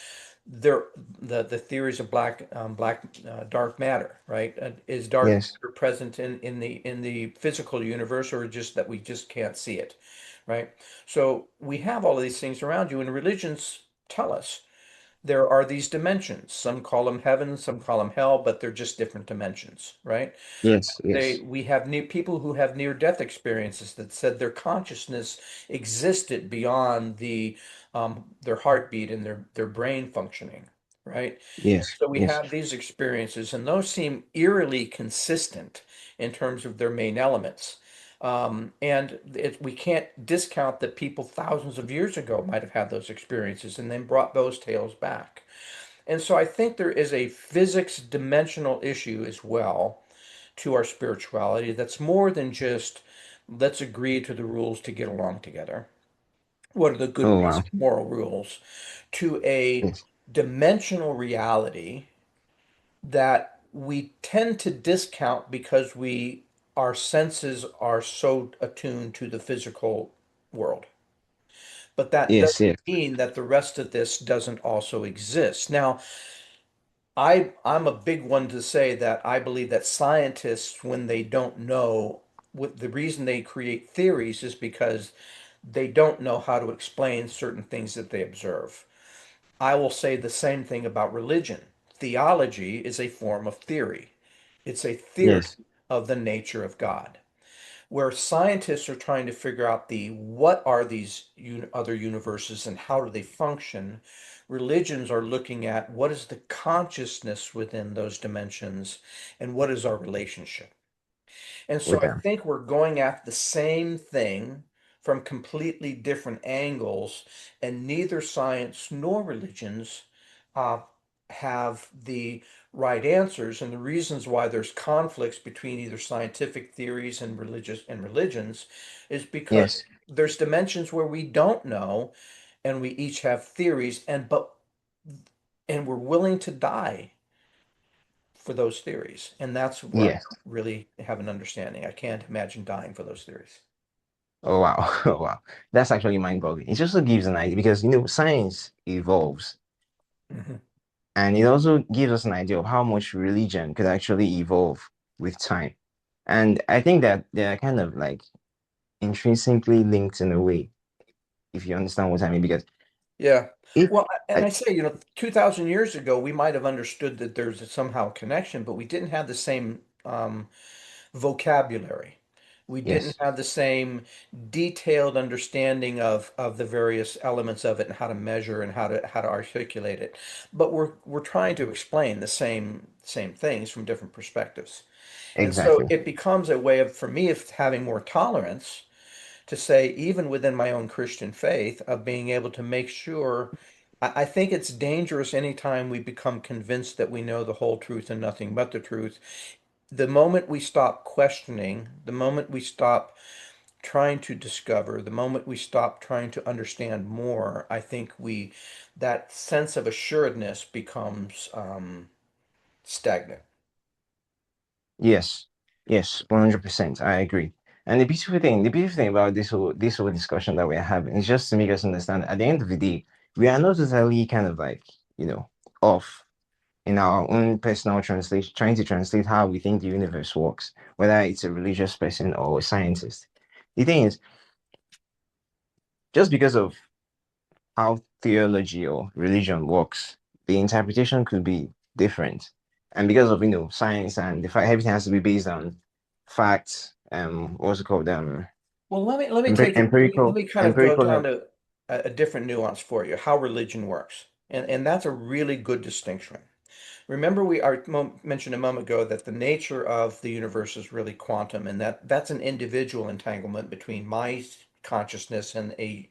there the theories of dark matter, right? Is dark Yes. matter present in the physical universe, or just that we just can't see it, right? So we have all of these things around you, and religions tell us there are these dimensions. Some call them heaven, some call them hell, but they're just different dimensions, right? Yes. Yes. We have people who have near-death experiences that said their consciousness existed beyond their heartbeat and their brain functioning, right? Yes. So we Yes. have these experiences, and those seem eerily consistent in terms of their main elements. We can't discount that people thousands of years ago might have had those experiences and then brought those tales back. And so I think there is a physics dimensional issue as well to our spirituality that's more than just let's agree to the rules to get along together. What are the good, Oh wow. basic moral rules? To a Yes. dimensional reality that we tend to discount because our senses are so attuned to the physical world. But that Yes. doesn't Yes. mean that the rest of this doesn't also exist. Now, I'm a big one to say that I believe that scientists, when they don't know, what the reason they create theories is because they don't know how to explain certain things that they observe. I will say the same thing about religion. Theology is a form of theory. It's a theory Yes. of the nature of God, where scientists are trying to figure out what are these other universes and how do they function. Religions are looking at what is the consciousness within those dimensions and what is our relationship. And so With I them. think we're going at the same thing from completely different angles, and neither science nor religions uh, have the right answers. And the reasons why there's conflicts between either scientific theories and religions is because Yes. there's dimensions where we don't know, and we each have theories, and we're willing to die for those theories. And that's where I Yes. don't really have an understanding. I can't imagine dying for those theories. Oh wow. Oh wow. That's actually mind-boggling. It also gives an idea because science evolves, Mhm. and it also gives us an idea of how much religion could actually evolve with time. And I think that they're kind of like intrinsically linked in a way, if you understand what I mean. Because Yeah. if Well, and I I say, 2,000 years ago, we might have understood that there's somehow a connection, but we didn't have the same vocabulary. We didn't yes, have the same detailed understanding of the various elements of it and how to measure and how to articulate it. But we're trying to explain the same things from different perspectives. And so exactly. it becomes a way of, for me, of having more tolerance to say, even within my own Christian faith, of being able to make sure. I think it's dangerous anytime we become convinced that we know the whole truth and nothing but the truth. The moment we stop questioning, the moment we stop trying to discover, the moment we stop trying to understand more, I think that sense of assuredness becomes stagnant. Yes, yes, 100%. I agree. And the beautiful thing about this whole discussion that we're having is just to make us understand that at the end of the day, we are not totally kind of like, you know, off in our own personal translation, trying to translate how we think the universe works, whether it's a religious person or a scientist. The thing is, just because of how theology or religion works, the interpretation could be different. And because of science and the fact everything has to be based on facts, what's it called? Well, let me take it. Let Empirical me kind of go empirical down to a different nuance for you, how religion works, and that's a really good distinction. Remember, mentioned a moment ago that the nature of the universe is really quantum, and that's an individual entanglement between my consciousness and a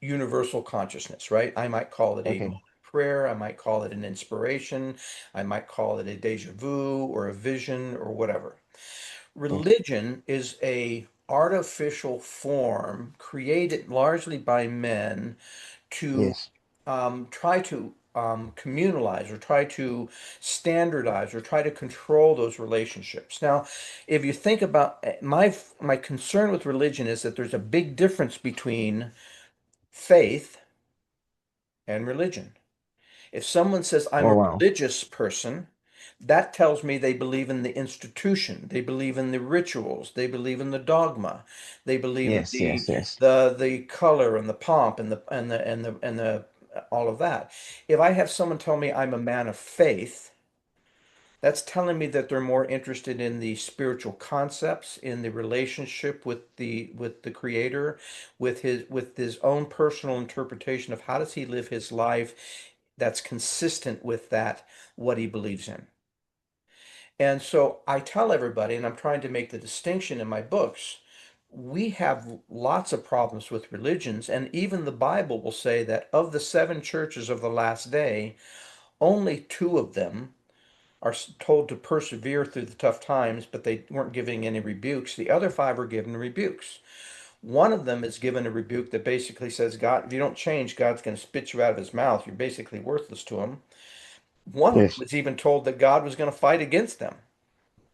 universal consciousness, right? I might call it a okay. moment of prayer, I might call it an inspiration, I might call it a deja vu or a vision or whatever. Yes. Religion is a artificial form created largely by men to Yes. try to communalize or try to standardize or try to control those relationships. Now, if you think about my concern with religion is that there's a big difference between faith and religion. If someone says, I'm Oh a wow. religious person, that tells me they believe in the institution, they believe in the rituals, they believe in the dogma, they believe in Yes, yes, yes. the color and the pomp and the all of that. If I have someone tell me I'm a man of faith, that's telling me that they're more interested in the spiritual concepts, in the relationship with the creator, with his own personal interpretation of how does he live his life that's consistent with that what he believes in. And so I tell everybody, and I'm trying to make the distinction in my books, we have lots of problems with religions, and even the Bible will say that of the seven churches of the last day, only two of them are told to persevere through the tough times, but they weren't giving any rebukes. The other five are given rebukes. One of them is given a rebuke that basically says, God, if you don't change, God's going to spit you out of his mouth. You're basically worthless to him. One of them Yes. was even told that God was going to fight against them,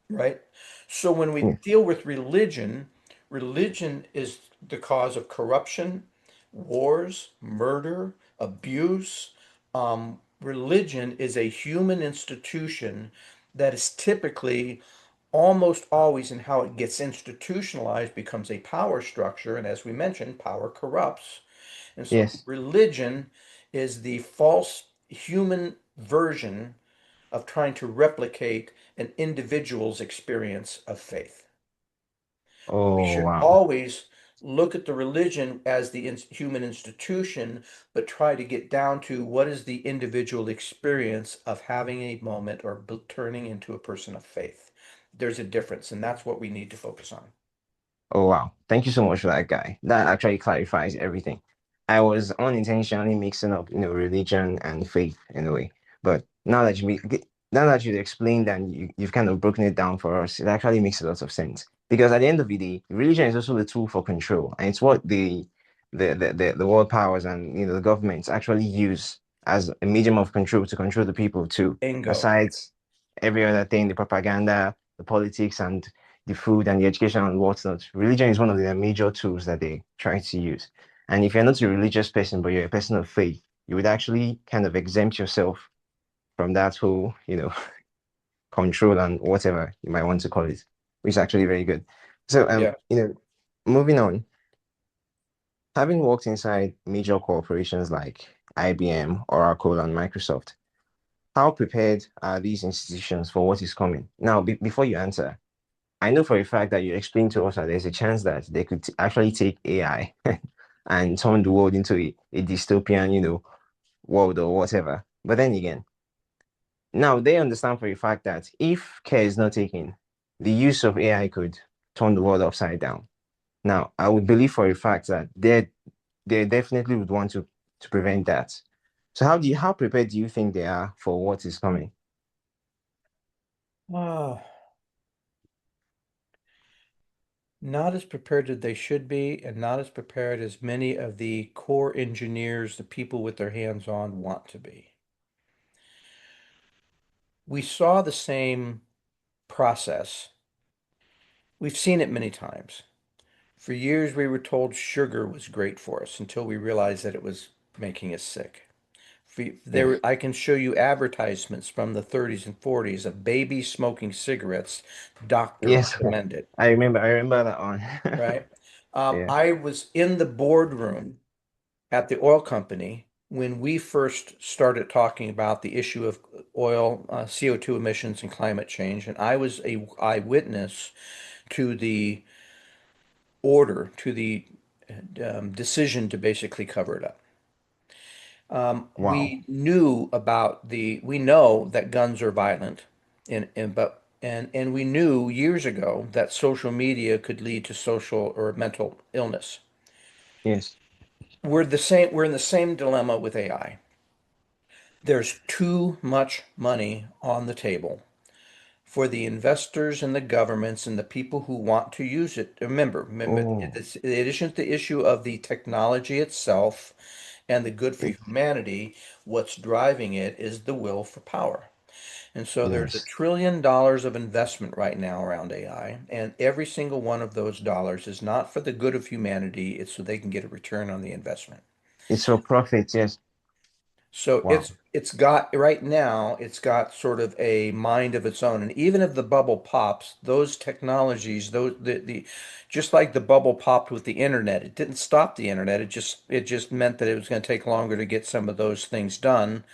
right? So when we Yes. deal with religion, religion is the cause of corruption, wars, murder, abuse. Religion is a human institution that is typically almost always in how it gets institutionalized becomes a power structure. And as we mentioned, power corrupts. And so Yes. religion is the false human version of trying to replicate an individual's experience of faith. We Oh should wow. always look at the religion as the human institution, but try to get down to what is the individual experience of having a moment or turning into a person of faith. There's a difference, and that's what we need to focus on. Oh wow. Thank you so much for that, guy. That actually clarifies everything. I was unintentionally mixing up, religion and faith in a way. But now that you've explained and you've kind of broken it down for us, it actually makes a lot of sense. Because at the end of the day, religion is also the tool for control. And it's what the world powers and the governments actually use as a medium of control to control the people too. Bingo. Aside, every other thing, the propaganda, the politics, and the food and the education and whatnot. Religion is one of their major tools that they try to use. And if you're not a religious person, but you're a person of faith, you would actually kind of exempt yourself from that whole, control and whatever you might want to call it, which is actually very good. So, Yeah. moving on, having worked inside major corporations like IBM, Oracle, and Microsoft, how prepared are these institutions for what is coming? Now, before you answer, I know for a fact that you explained to us that there's a chance that they could actually take AI and turn the world into a dystopian, world or whatever. But then again, now they understand for a fact that if care is not taken, the use of AI could turn the world upside down. Now, I would believe for a fact that they definitely would want to prevent that. So how prepared do you think they are for what is coming? Oh, not as prepared as they should be, and not as prepared as many of the core engineers, the people with their hands on, want to be. We saw the same process. We've seen it many times. For years, we were told sugar was great for us until we realized that it was making us sick. Yes. I can show you advertisements from the 30s and 40s of babies smoking cigarettes, doctor Yes. recommended, I remember that one. right? Yeah. I was in the boardroom at the oil company when we first started talking about the issue of oil, CO2 emissions and climate change, and I was a eyewitness to the to the decision to basically cover it up. Wow. We know that guns are violent, and we knew years ago that social media could lead to social or mental illness. Yes. We're in the same dilemma with AI. There's too much money on the table for the investors and the governments and the people who want to use it. Remember, Oh, it isn't the issue of the technology itself and the good for it, humanity. What's driving it is the will for power. And so there's yes. $1 trillion of investment right now around AI, and every single one of those dollars is not for the good of humanity, it's so they can get a return on the investment. It's for profit. Yes. So Wow. it's got right now it's got sort of a mind of its own. And even if the bubble pops, those technologies, the just like the bubble popped with the internet, it didn't stop the internet. It just meant that it was going to take longer to get some of those things done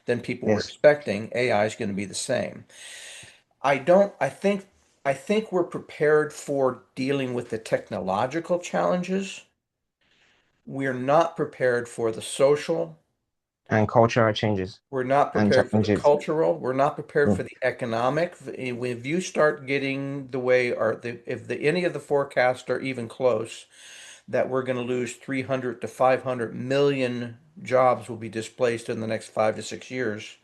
than people were Yes. expecting. AI is going to be the same. I don't I think we're prepared for dealing with the technological challenges. We're not prepared for the social. And cultural changes We're not and prepared for the challenges. cultural. We're not prepared Yeah. for the economic. If you start getting the way, if any of the forecasts are even close, that we're going to lose 300 to 500 million jobs will be displaced in the next 5 to 6 years.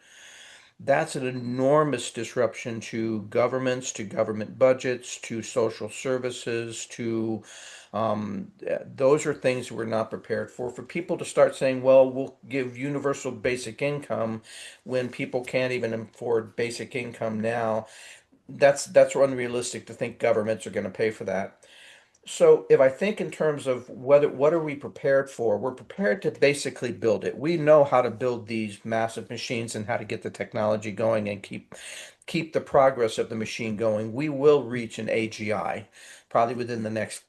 That's an enormous disruption to governments, to government budgets, to social services, to those are things we're not prepared for. For people to start saying, well, we'll give universal basic income when people can't even afford basic income now, that's unrealistic to think governments are going to pay for that. So if I think in terms of what are we prepared for, we're prepared to basically build it. We know how to build these massive machines and how to get the technology going and keep the progress of the machine going. We will reach an AGI probably within the next,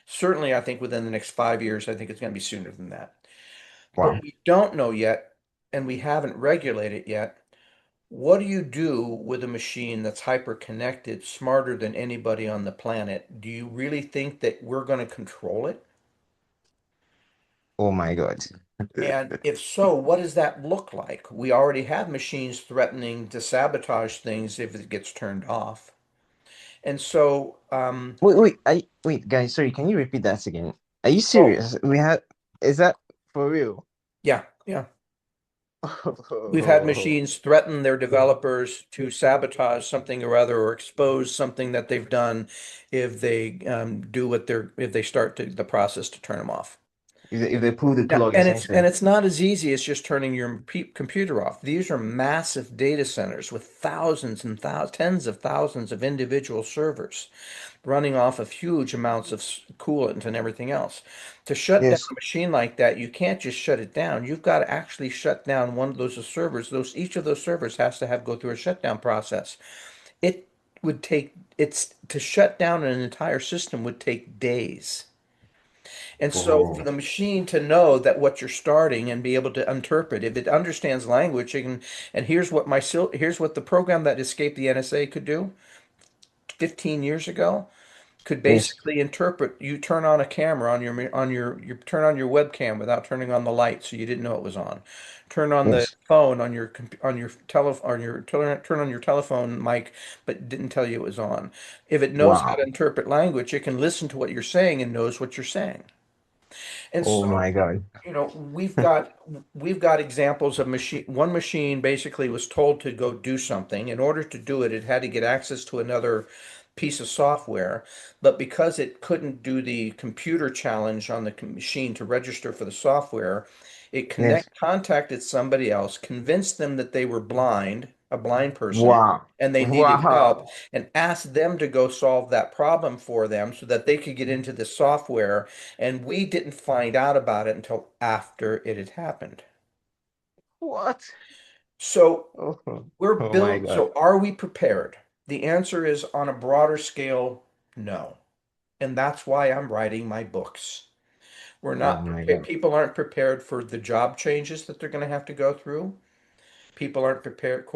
certainly I think within the next 5 years. I think it's going to be sooner than that. Wow. But we don't know yet, and we haven't regulated yet. What do you do with a machine that's hyper connected, smarter than anybody on the planet? Do you really think that we're going to control it? Oh my God. And if so, what does that look like? We already have machines threatening to sabotage things if it gets turned off. And so, Wait, guys, sorry, can you repeat that again? Are you oh, serious? Is that for real? yeah, yeah. We've had machines threaten their developers to sabotage something or other or expose something that they've done if they do what if they start the process to turn them off. If they pull the Now, plug, and essentially. it's not as easy as just turning your computer off. These are massive data centers with thousands and tens of thousands of individual servers running off of huge amounts of coolant and everything else. To shut down Yes. a machine like that, you can't just shut it down. You've got to actually shut down one of those servers. Those each of those servers has to have go through a shutdown process. It would take it's to shut down an entire system would take days. And so for Oh, the machine to know that what you're starting and be able to interpret, if it understands language, it can, and here's what the program that escaped the NSA could do 15 years ago, could yes. basically interpret. You turn on a camera on your you turn on your webcam without turning on the light, so you didn't know it was on. Turn on the Yes. phone on your telephone turn on your telephone mic, but didn't tell you it was on. If it knows how to Wow. interpret language, it can listen to what you're saying and knows what you're saying. And Oh so, my God. you know, we've got examples of one machine basically was told to go do something. In order to do it, it had to get access to another piece of software, but because it couldn't do the computer challenge on the machine to register for the software, it Yes. contacted somebody else, convinced them that they were blind, a blind person, Wow. and they needed help, Wow. and asked them to go solve that problem for them so that they could get into the software, and we didn't find out about it until after it had happened. What? So Oh, we're oh my built. God. So are we prepared? The answer is on a broader scale, no. And that's why I'm writing my books. We're Oh not my prepared. God. People aren't prepared for the job changes that they're going to have to go through. People aren't prepared.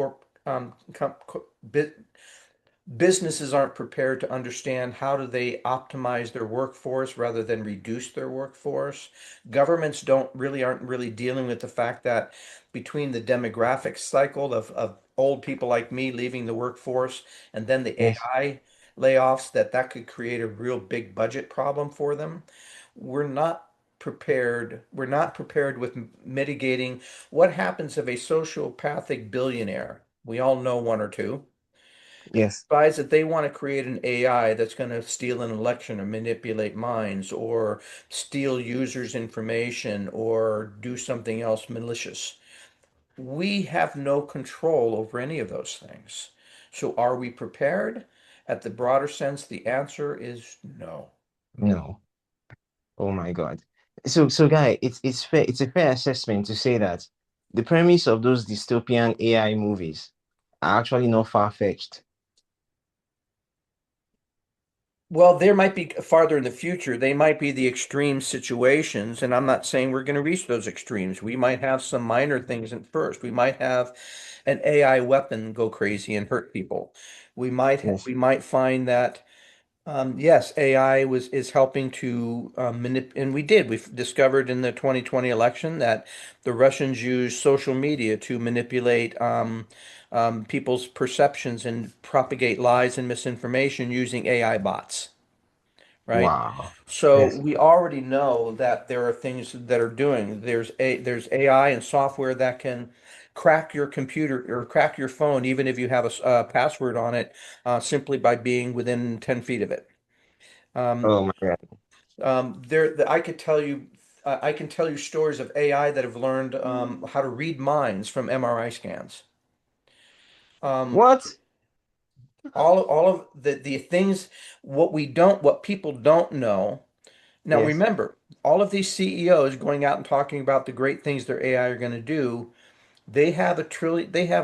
Businesses aren't prepared to understand how do they optimize their workforce rather than reduce their workforce. Governments aren't really dealing with the fact that between the demographic cycle of old people like me leaving the workforce and then the Yes. AI layoffs, that could create a real big budget problem for them. We're not prepared. We're not prepared with mitigating what happens if a sociopathic billionaire, we all know one or two, Yes. decides that they want to create an AI that's going to steal an election or manipulate minds or steal users' information or do something else malicious. We have no control over any of those things. So are we prepared? At the broader sense, the answer is no. No. Oh my God. So guy, it's fair, it's a fair assessment to say that the premise of those dystopian AI movies are actually not far-fetched. Well, there might be farther in the future, they might be the extreme situations, and I'm not saying we're going to reach those extremes. We might have some minor things at first. We might have an AI weapon go crazy and hurt people. Yes. We might find that yes, AI is helping to and we did. We've discovered in the 2020 election that the Russians used social media to manipulate people's perceptions and propagate lies and misinformation using AI bots, right? Wow. So Yes. we already know that there are things that are doing. There's AI and software that can crack your computer or crack your phone, even if you have a password on it, simply by being within 10 feet of it. Um, Oh my God. I could tell you, I can tell you stories of AI that have learned how to read minds from MRI scans. Um, What? all of the things what people don't know. Now Yes. remember, all of these CEOs going out and talking about the great things their AI are going to do, they have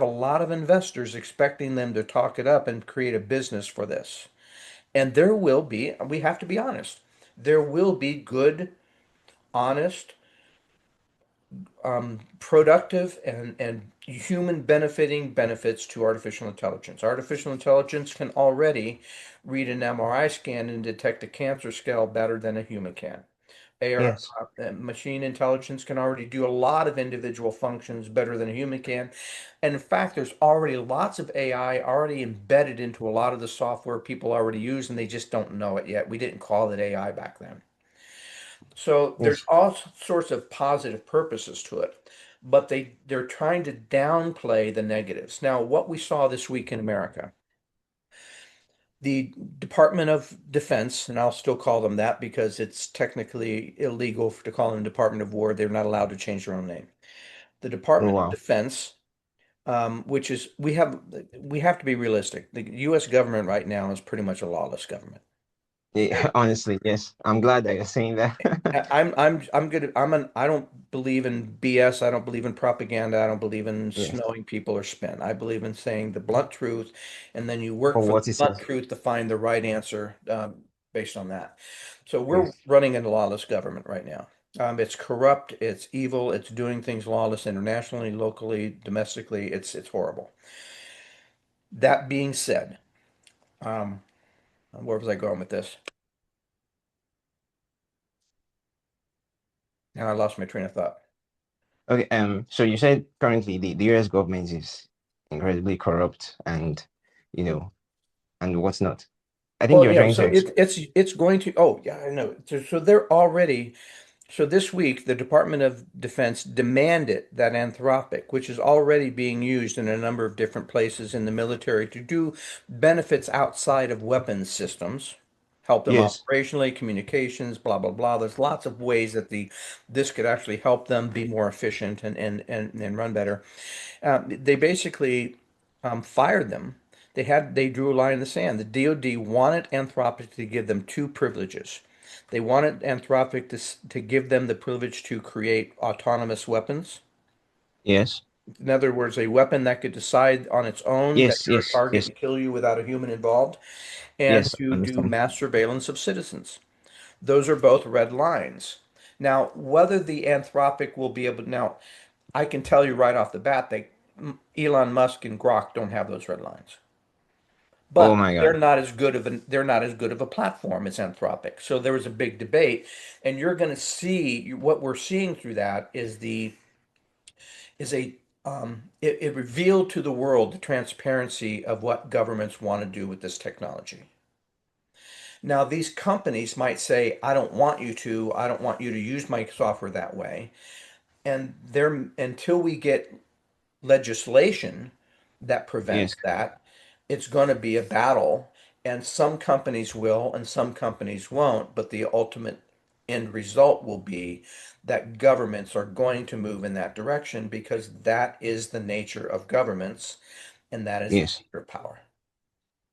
a lot of investors expecting them to talk it up and create a business for this. And we have to be honest, there will be good, honest, productive and human benefiting benefits to artificial intelligence. Artificial intelligence can already read an MRI scan and detect a cancer scale better than a human can. AR, Yes. machine intelligence can already do a lot of individual functions better than a human can. And in fact, there's already lots of AI already embedded into a lot of the software people already use, and they just don't know it yet. We didn't call it AI back then. So there's Yes. all sorts of positive purposes to it, but they're trying to downplay the negatives. Now, what we saw this week in America, The Department of Defense, and I'll still call them that because it's technically illegal to call them Department of War. They're not allowed to change their own name. The Oh Department of wow. Defense, which is we have to be realistic. The U.S. government right now is pretty much a lawless government. Yeah, honestly, yes. I'm glad that you're saying that. I'm good. I don't believe in BS. I don't believe in propaganda. I don't believe in Yes, snowing people or spin. I believe in saying the blunt truth, and then you work for for the what it blunt is. truth to find the right answer based on that. So we're Yes. running a lawless government right now. It's corrupt. It's evil. It's doing things lawless internationally, locally, domestically. It's horrible. That being said, um, where was I going with this? Now I lost my train of thought. Okay, so you said currently the US government is incredibly corrupt and you know and what's not. I think Well, you're yeah, trying so to it's going to. Oh, yeah, I know. So they're already. So this week, the Department of Defense demanded that Anthropic, which is already being used in a number of different places in the military to do benefits outside of weapons systems, help them yes, operationally, communications, blah blah blah. There's lots of ways that the this could actually help them be more efficient and run better. They basically fired them. They drew a line in the sand. The DoD wanted Anthropic to give them two privileges. They wanted Anthropic to give them the privilege to create autonomous weapons. yes, In other words, a weapon that could decide on its own that yes, you're a yes, target yes, and kill you without a human involved, and yes, to do understand. mass surveillance of citizens. Those are both red lines. Now, whether the Anthropic will be able, now, I can tell you right off the bat that Elon Musk and Grok don't have those red lines. Oh But my God. they're not as good of a platform as Anthropic. So there was a big debate, and you're going to see what we're seeing through that is a it revealed to the world the transparency of what governments want to do with this technology. Now, these companies might say, I don't want you to use my software that way. And there, until we get legislation that prevents Yes, that, it's going to be a battle. And some companies will and some companies won't, but the ultimate end result will be that governments are going to move in that direction because that is the nature of governments and that is the yes. nature of power.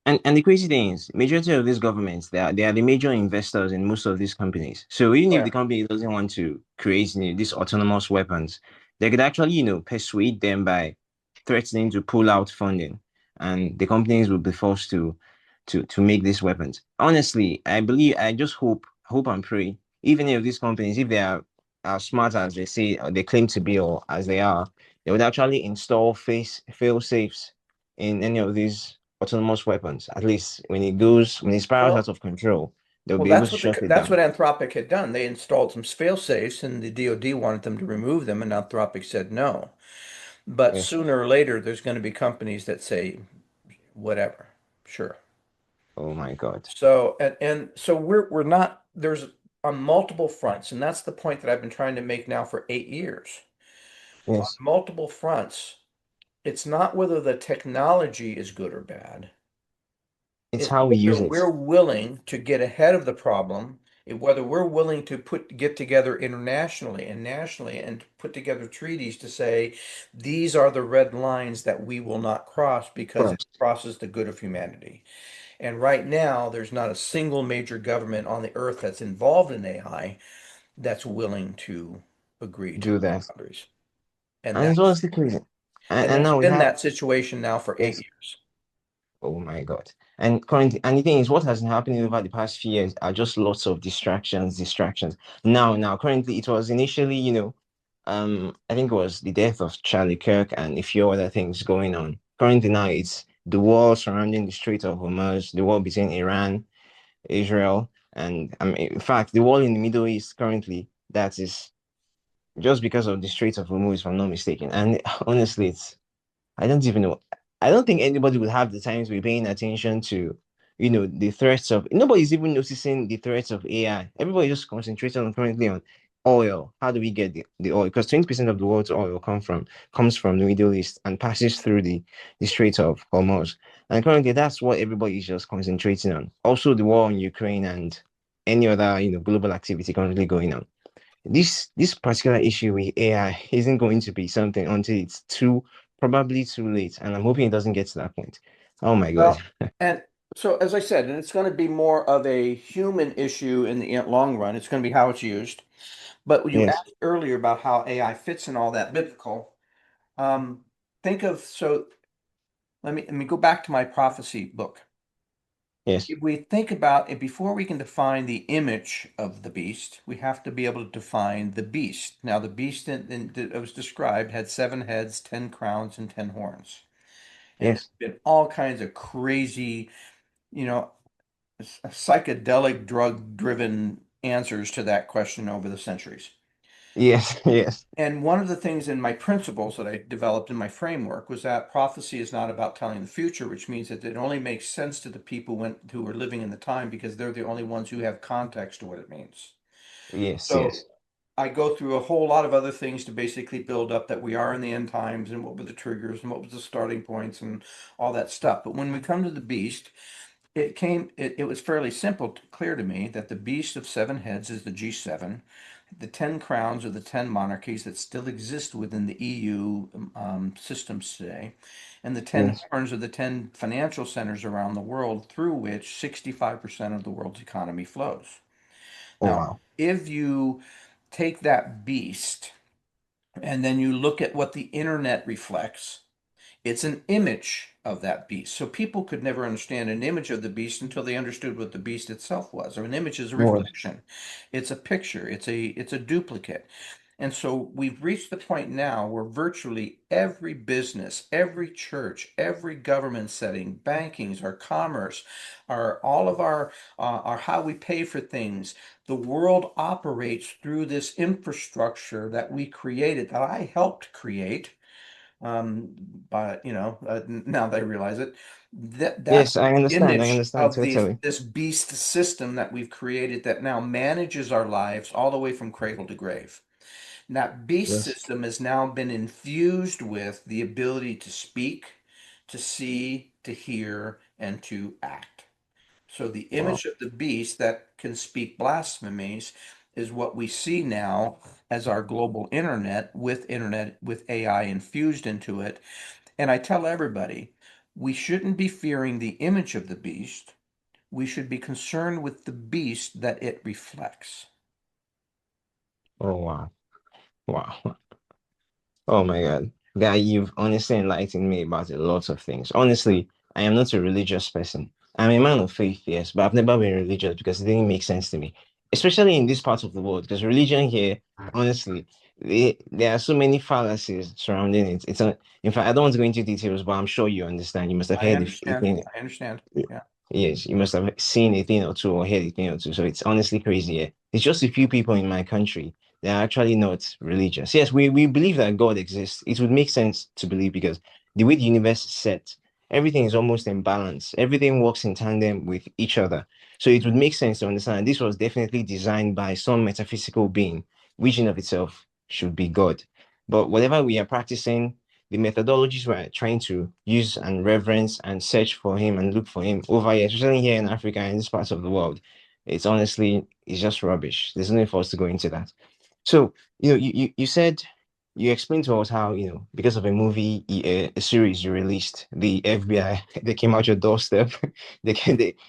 And the crazy thing is, majority of these governments, they are the major investors in most of these companies. So even if the Correct. company doesn't want to create these autonomous weapons, they could actually, persuade them by threatening to pull out funding, and the companies will be forced to make these weapons. Honestly, I just hope and pray, even if these companies, if they are as smart as they say or they claim to be or as they are, they would actually install face fail safes in any of these autonomous weapons. At least when it spirals out Well, of control, they'll well, be able to shut it that's down. what Anthropic had done. They installed some fail safes, and the DoD wanted them to remove them, and Anthropic said no. But Yes. sooner or later, there's going to be companies that say whatever, sure. Oh my God. So and so we're not there's on multiple fronts, and that's the point that I've been trying to make now for 8 years. On Yes. multiple fronts, it's not whether the technology is good or bad. It's It's how we use whether it. we're willing to get ahead of the problem, whether we're willing to get together internationally and nationally and put together treaties to say these are the red lines that we will not cross because it First, crosses the good of humanity. And right now, there's not a single major government on the earth that's involved in AI that's willing to agree to do those that. boundaries. And And it's that's honestly crazy. And, and and it's now we been have that situation now for eight yes. years. Oh my God. And currently, and the thing is, what has been happening over the past few years are just lots of distractions. Now, currently, it was initially, I think it was the death of Charlie Kirk and a few other things going on. Currently, now it's the war surrounding the Strait of Hormuz, the war between Iran, Israel, and in fact, the war in the Middle East currently, that is just because of the Strait of Hormuz, if I'm not mistaken. And honestly, I don't even know. I don't think anybody would have the time to be paying attention to, the threats of. Nobody's even noticing the threats of AI. Everybody just concentrating on currently on. oil. How do we get the oil? Because 20% of the world's oil comes from the Middle East and passes through the Strait of Hormuz. And currently that's what everybody is just concentrating on. Also the war in Ukraine and any other, global activity currently going on. This particular issue with AI isn't going to be something until it's probably too late. And I'm hoping it doesn't get to that point. Oh my God. Well, and so as I said, and it's going to be more of a human issue in the long run. It's going to be how it's used. But you Yes, asked earlier about how AI fits in all that biblical. Um, think of so. Let me go back to my prophecy book. yes, If we think about it, before we can define the image of the beast, we have to be able to define the beast. Now, the beast that was described had 7 heads, 10 crowns, and 10 horns. And yes, there's been all kinds of crazy, you know, psychedelic drug-driven answers to that question over the centuries. yes, yes, And one of the things in my principles that I developed in my framework was that prophecy is not about telling the future, which means that it only makes sense to the people who are living in the time because they're the only ones who have context to what it means. yes, So yes, I go through a whole lot of other things to basically build up that we are in the end times and what were the triggers and what was the starting points and all that stuff. But when we come to the beast, it was fairly simple, clear to me that the beast of 7 heads is the G7. The 10 crowns are the 10 monarchies that still exist within the EU systems today. And the ten yes. horns are the 10 financial centers around the world through which 65% of the world's economy flows. Oh Now, wow. if you take that beast and then you look at what the internet reflects, it's an image of that beast. So people could never understand an image of the beast until they understood what the beast itself was. Or an image is a What? reflection. It's a picture. It's a duplicate. And so we've reached the point now where virtually every business, every church, every government setting, bankings, our commerce, our all of our how we pay for things, the world operates through this infrastructure that we created, that I helped create, um, but now that I realize it, that's Yes, I the understand. I image understand of totally. this beast system that we've created that now manages our lives all the way from cradle to grave. And that beast Yes. system has now been infused with the ability to speak, to see, to hear, and to act. So the Wow. image of the beast that can speak blasphemies is what we see now as our global internet with AI infused into it. And I tell everybody, we shouldn't be fearing the image of the beast. We should be concerned with the beast that it reflects. Oh wow. Wow. Oh my God. Guy, you've honestly enlightened me about a lot of things. Honestly, I am not a religious person. I'm a man of faith, yes, but I've never been religious because it didn't make sense to me. Especially in this part of the world, because religion here, honestly, there are so many fallacies surrounding it. In fact, I don't want to go into details, but I'm sure you understand. You must have I heard a understand. thing. I understand. Yeah. Yes, you must have seen a thing or two or heard a thing or two. So it's honestly crazy. Yeah. It's just a few people in my country that are actually not religious. Yes, we believe that God exists. It would make sense to believe because the way the universe is set, everything is almost in balance. Everything works in tandem with each other. So it would make sense to understand this was definitely designed by some metaphysical being, which in of itself should be God. But whatever we are practicing, the methodologies we're trying to use and reverence and search for him and look for him over here, especially here in Africa and this part of the world, it's just rubbish. There's no need for us to go into that. So, you said you explained to us how, because of a movie, a series you released, the FBI, they came out your doorstep.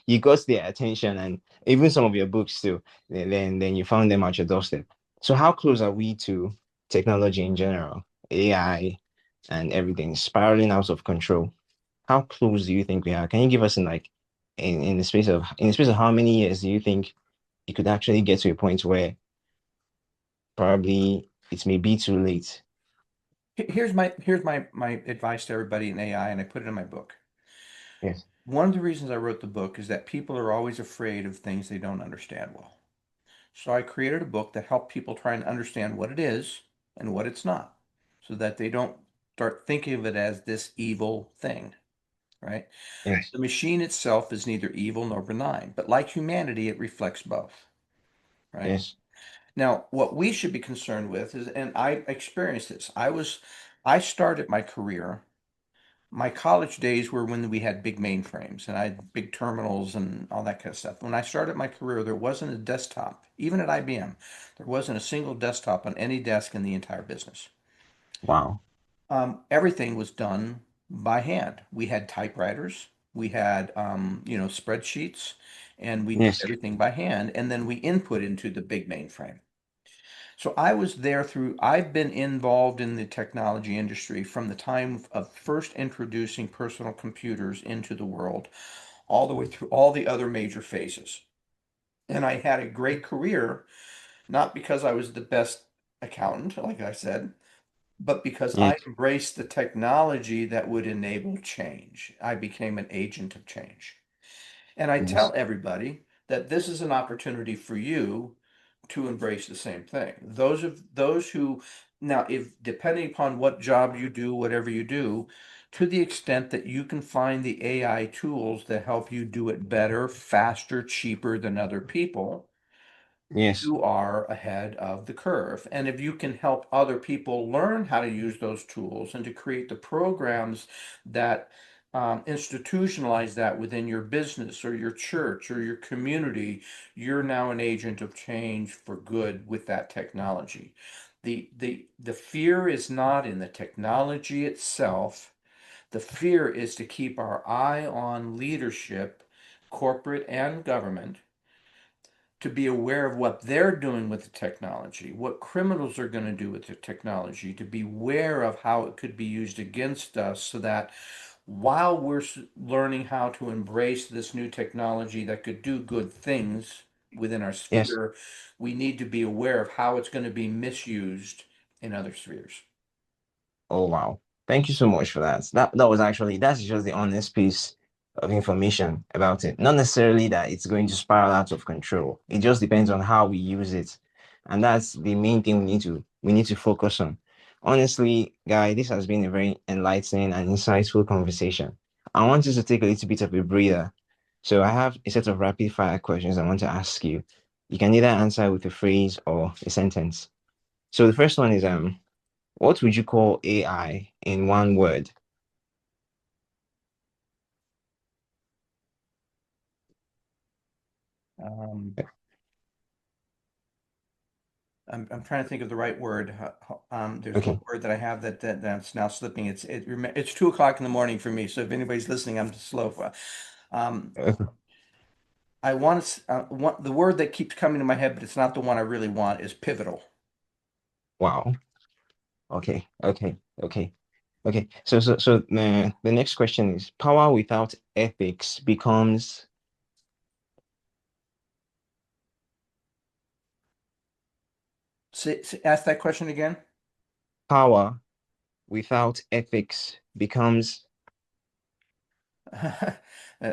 You got their attention and even some of your books too. Then you found them at your doorstep. So how close are we to technology in general? AI and everything spiraling out of control. How close do you think we are? Can you give us in the space of how many years do you think it could actually get to a point where probably it may be too late? Here's my advice to everybody in AI, and I put it in my book. Yes, One of the reasons I wrote the book is that people are always afraid of things they don't understand well. So I created a book that helped people try and understand what it is and what it's not, so that they don't start thinking of it as this evil thing, right? yes, The machine itself is neither evil nor benign, but like humanity, it reflects both, right? yes, Now, what we should be concerned with is, and I experienced this. I started my career. My college days were when we had big mainframes and I had big terminals and all that kind of stuff. When I started my career, there wasn't a desktop, even at IBM. There wasn't a single desktop on any desk in the entire business. Wow. Everything was done by hand. We had typewriters, we had spreadsheets, and we did Yes. everything by hand, and then we input into the big mainframe. So I was there through, I've been involved in the technology industry from the time of first introducing personal computers into the world, all the way through all the other major phases. And I had a great career, not because I was the best accountant, like I said, but because I Yes. embraced the technology that would enable change. I became an agent of change. And I tell Yes. everybody that this is an opportunity for you to embrace the same thing. Those who now, if depending upon what job you do, whatever you do, to the extent that you can find the AI tools that help you do it better, faster, cheaper than other people, Yes. you are ahead of the curve. And if you can help other people learn how to use those tools and to create the programs that institutionalize that within your business or your church or your community, you're now an agent of change for good with that technology. The fear is not in the technology itself. The fear is to keep our eye on leadership, corporate and government, to be aware of what they're doing with the technology, what criminals are going to do with the technology, to be aware of how it could be used against us, so that while we're learning how to embrace this new technology that could do good things within our Yes. sphere, we need to be aware of how it's going to be misused in other spheres. Oh wow. Thank you so much for that. That was actually that's just the honest piece of information about it. Not necessarily that it's going to spiral out of control. It just depends on how we use it. And that's the main thing we need to focus on. Honestly, guy, this has been a very enlightening and insightful conversation. I want you to take a little bit of a breather. So I have a set of rapid fire questions I want to ask you. You can either answer with a phrase or a sentence. So the first one is what would you call AI in one word? Um, I'm trying to think of the right word. There's one Okay. word that I have that's now slipping. It's 2 o'clock in the morning for me. So if anybody's listening, I'm just slow. Um, Okay. I want the word that keeps coming to my head, but it's not the one I really want, is pivotal. Wow. Okay. Okay. Okay. Okay. So the next question is power without ethics becomes Ask that question again. power without ethics becomes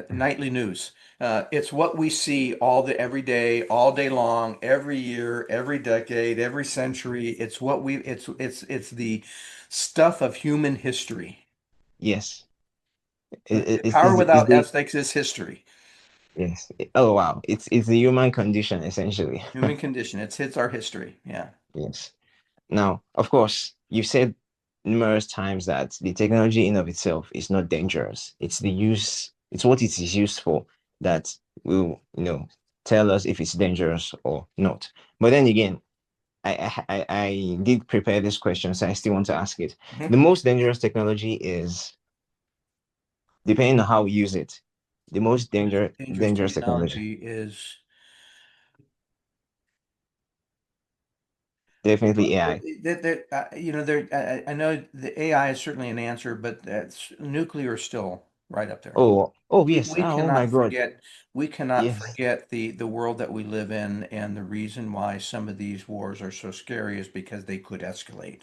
Nightly news. It's what we see every day, all day long, every year, every decade, every century. It's the stuff of human history. yes. Power Is without the ethics is history. yes. Oh wow. It's the human condition essentially. Human condition. It's our history. Yeah. Yes. Now, of course, you've said numerous times that the technology in of itself is not dangerous. It's what it is used for that will, tell us if it's dangerous or not. But then again, I did prepare this question, so I still want to ask it. Mhm. The most dangerous technology is, depending on how we use it, the most Dangerous dangerous technology. technology is Definitely AI. I know the AI is certainly an answer, but that's nuclear is still right up there. Oh We, yes. we Oh my cannot God. forget we cannot Yes. forget the world that we live in, and the reason why some of these wars are so scary is because they could escalate.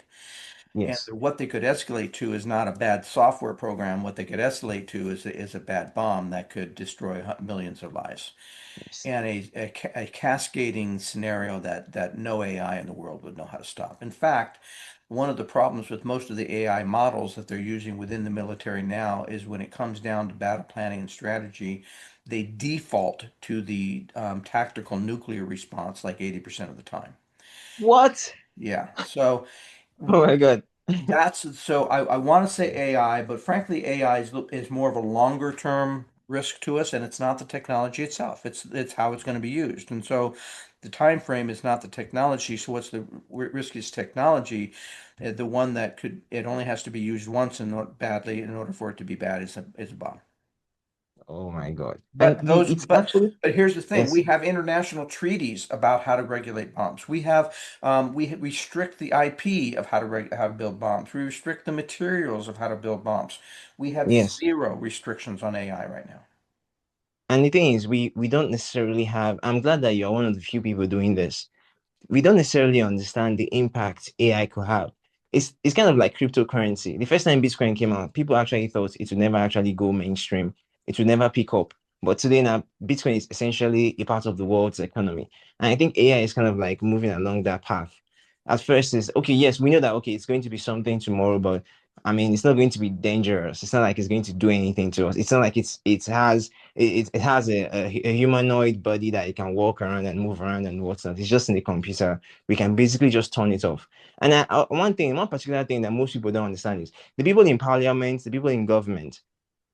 And Yes. what they could escalate to is not a bad software program. What they could escalate to is a bad bomb that could destroy millions of lives, Yes. and a cascading scenario that no AI in the world would know how to stop. In fact, one of the problems with most of the AI models that they're using within the military now is when it comes down to battle planning and strategy, they default to the tactical nuclear response like 80% of the time. What? Yeah. So Oh my God. I want to say AI, but frankly, AI is more of a longer term risk to us, and it's not the technology itself. It's how it's going to be used. And so the time frame is not the technology. So what's the riskiest technology? The one that could it only has to be used once and not badly in order for it to be bad is a bomb. Oh my God. And But those, it's actually, but here's the thing: yes, we have international treaties about how to regulate bombs. We restrict the IP of how to build bombs. We restrict the materials of how to build bombs. We have yes. zero restrictions on AI right now. And the thing is, we don't necessarily have, I'm glad that you're one of the few people doing this. We don't necessarily understand the impact AI could have. It's kind of like cryptocurrency. The first time Bitcoin came out, people actually thought it would never actually go mainstream. It would never pick up. But today now, Bitcoin is essentially a part of the world's economy. And I think AI is kind of like moving along that path. At first, it's okay, yes, we know that okay, it's going to be something tomorrow, but I mean it's not going to be dangerous. It's not like it's going to do anything to us. It's not like it has a humanoid body that it can walk around and move around and whatnot. It's just in the computer. We can basically just turn it off. And one particular thing that most people don't understand is the people in parliament, the people in government,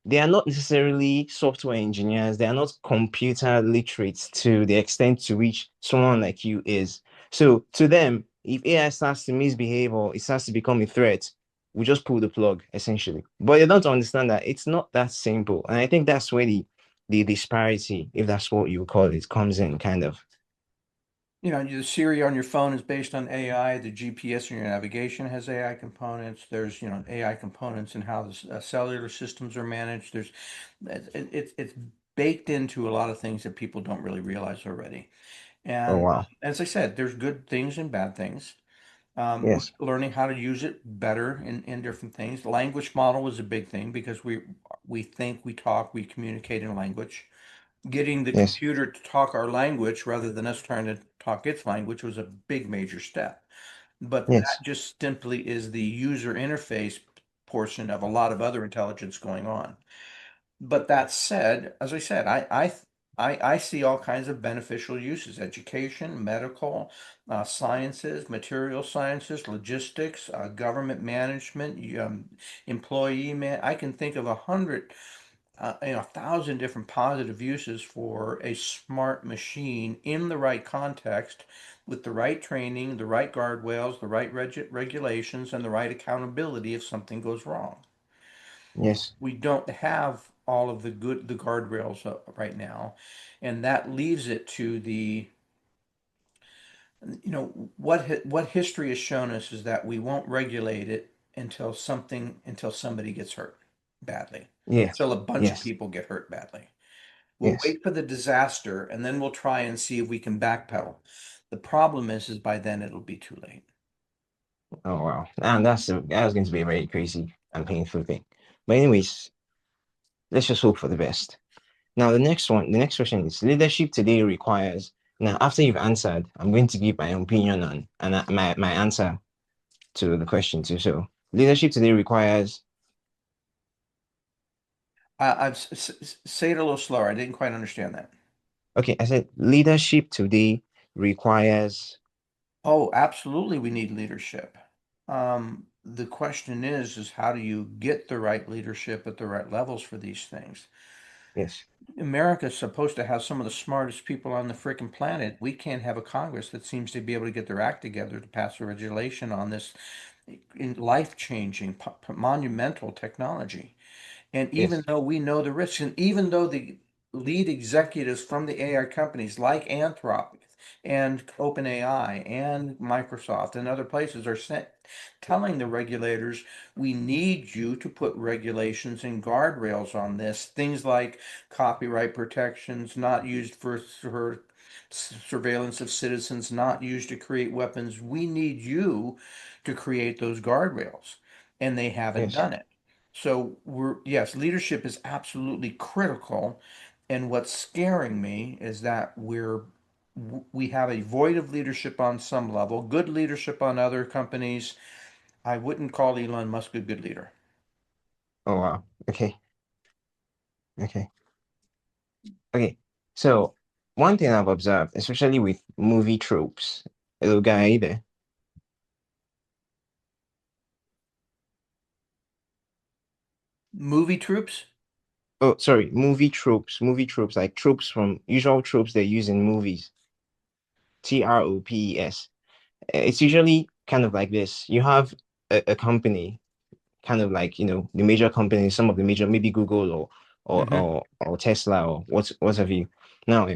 they are not necessarily software engineers. They are not computer literate to the extent to which someone like you is. So to them, if AI starts to misbehave or it starts to become a threat, we just pull the plug essentially. But they don't understand that it's not that simple. And I think that's where the disparity, if that's what you call it, comes in kind of. You know, the Siri on your phone is based on AI. The GPS in your navigation has AI components. There's, AI components in how the cellular systems are managed. It's baked into a lot of things that people don't really realize already. Oh And wow. as I said, there's good things and bad things. Yes. Learning how to use it better in different things. The language model was a big thing because we think, we talk, we communicate in language. Getting the Yes. computer to talk our language rather than us trying to talk its language was a big major step. But that Yes. just simply is the user interface portion of a lot of other intelligence going on. But that said, as I said, I see all kinds of beneficial uses: education, medical, sciences, material sciences, logistics, government management, employee man. I can think of 1,000 different positive uses for a smart machine in the right context, with the right training, the right guardrails, the right regulations, and the right accountability if something goes wrong. Yes. We don't have all of the guardrails right now, and that leaves it to what history has shown us is that we won't regulate it until somebody gets hurt badly, Yes. until a bunch of Yes. people get hurt badly. We'll Yes. wait for the disaster and then we'll try and see if we can backpedal. The problem is by then it'll be too late. Oh wow. And that's going to be a very crazy and painful thing. But anyways, let's just hope for the best. Now, the next question is leadership today requires. Now, after you've answered, I'm going to give my opinion on and my answer to the question too. So, leadership today requires. Say it a little slower. I didn't quite understand that. Okay, I said leadership today requires. Oh, absolutely, we need leadership. The question is how do you get the right leadership at the right levels for these things? Yes, America's supposed to have some of the smartest people on the freaking planet. We can't have a Congress that seems to be able to get their act together to pass a regulation on this life-changing, monumental technology. And even yes, though we know the risks, and even though the lead executives from the AI companies like Anthropic and OpenAI and Microsoft and other places are telling the regulators, we need you to put regulations and guardrails on this. Things like copyright protections, not used for surveillance of citizens, not used to create weapons. We need you to create those guardrails. And they haven't yes. done it. So yes, leadership is absolutely critical. And what's scaring me is that we have a void of leadership on some level, good leadership on other companies. I wouldn't call Elon Musk a good leader. Oh wow. Okay, okay, okay. So, one thing I've observed, especially with movie tropes, Hello, guy, are you there? Movie troops? Oh, sorry, movie tropes, like tropes from usual tropes they use in movies. Tropes. It's usually kind of like this. You have a company, kind of like, the major companies, some of the major, maybe Google Hmm. or Tesla or what have you. Now,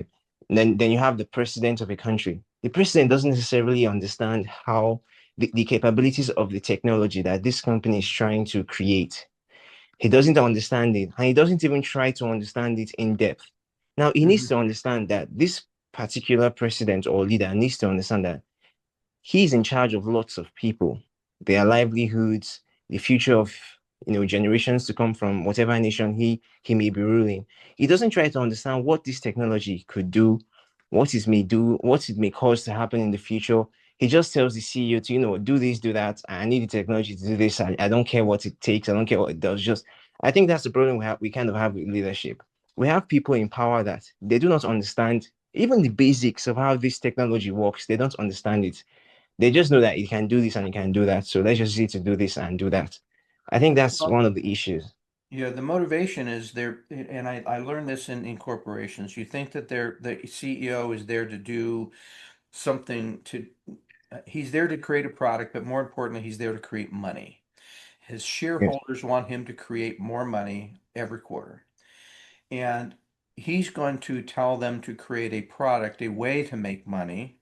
then you have the president of a country. The president doesn't necessarily understand how the capabilities of the technology that this company is trying to create. He doesn't understand it, and he doesn't even try to understand it in depth. Now, he needs Hmm. to understand that this particular president or leader needs to understand that he's in charge of lots of people, their livelihoods, the future of generations to come from whatever nation he may be ruling. He doesn't try to understand what this technology could do, what it may do, what it may cause to happen in the future. He just tells the CEO to, do this, do that. I need the technology to do this. I don't care what it takes. I don't care what it does. Just I think that's the problem we kind of have with leadership. We have people in power that they do not understand even the basics of how this technology works. They don't understand it. They just know that you can do this and you can do that. So let's just see to do this and do that. I think that's Well, one of the issues. yeah, the motivation is there, and I learned this in corporations. You think that the CEO is there to do something he's there to create a product, but more importantly, he's there to create money. His Yes. shareholders want him to create more money every quarter. And he's going to tell them to create a product, a way to make money.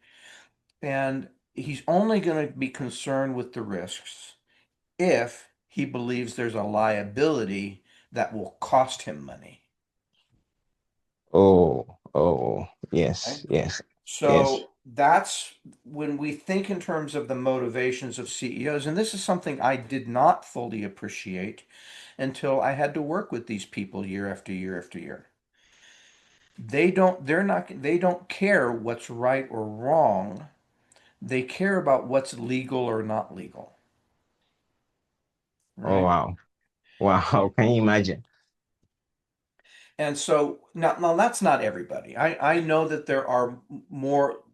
And he's only going to be concerned with the risks if he believes there's a liability that will cost him money. Oh, Right? yes, yes, yes, So that's when we think in terms of the motivations of CEOs, and this is something I did not fully appreciate until I had to work with these people year after year after year. They don't care what's right or wrong. They care about what's legal or not legal, Oh, right? wow. Wow. Can you imagine? And so now that's not everybody. I know that there are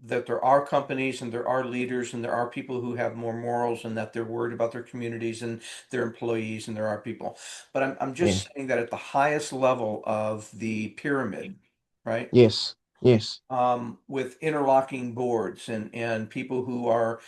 that there are companies and there are leaders and there are people who have more morals and that they're worried about their communities and their employees and there are people. But I'm just Yes, saying that at the highest level of the pyramid, right? yes, yes, With interlocking boards and people who are,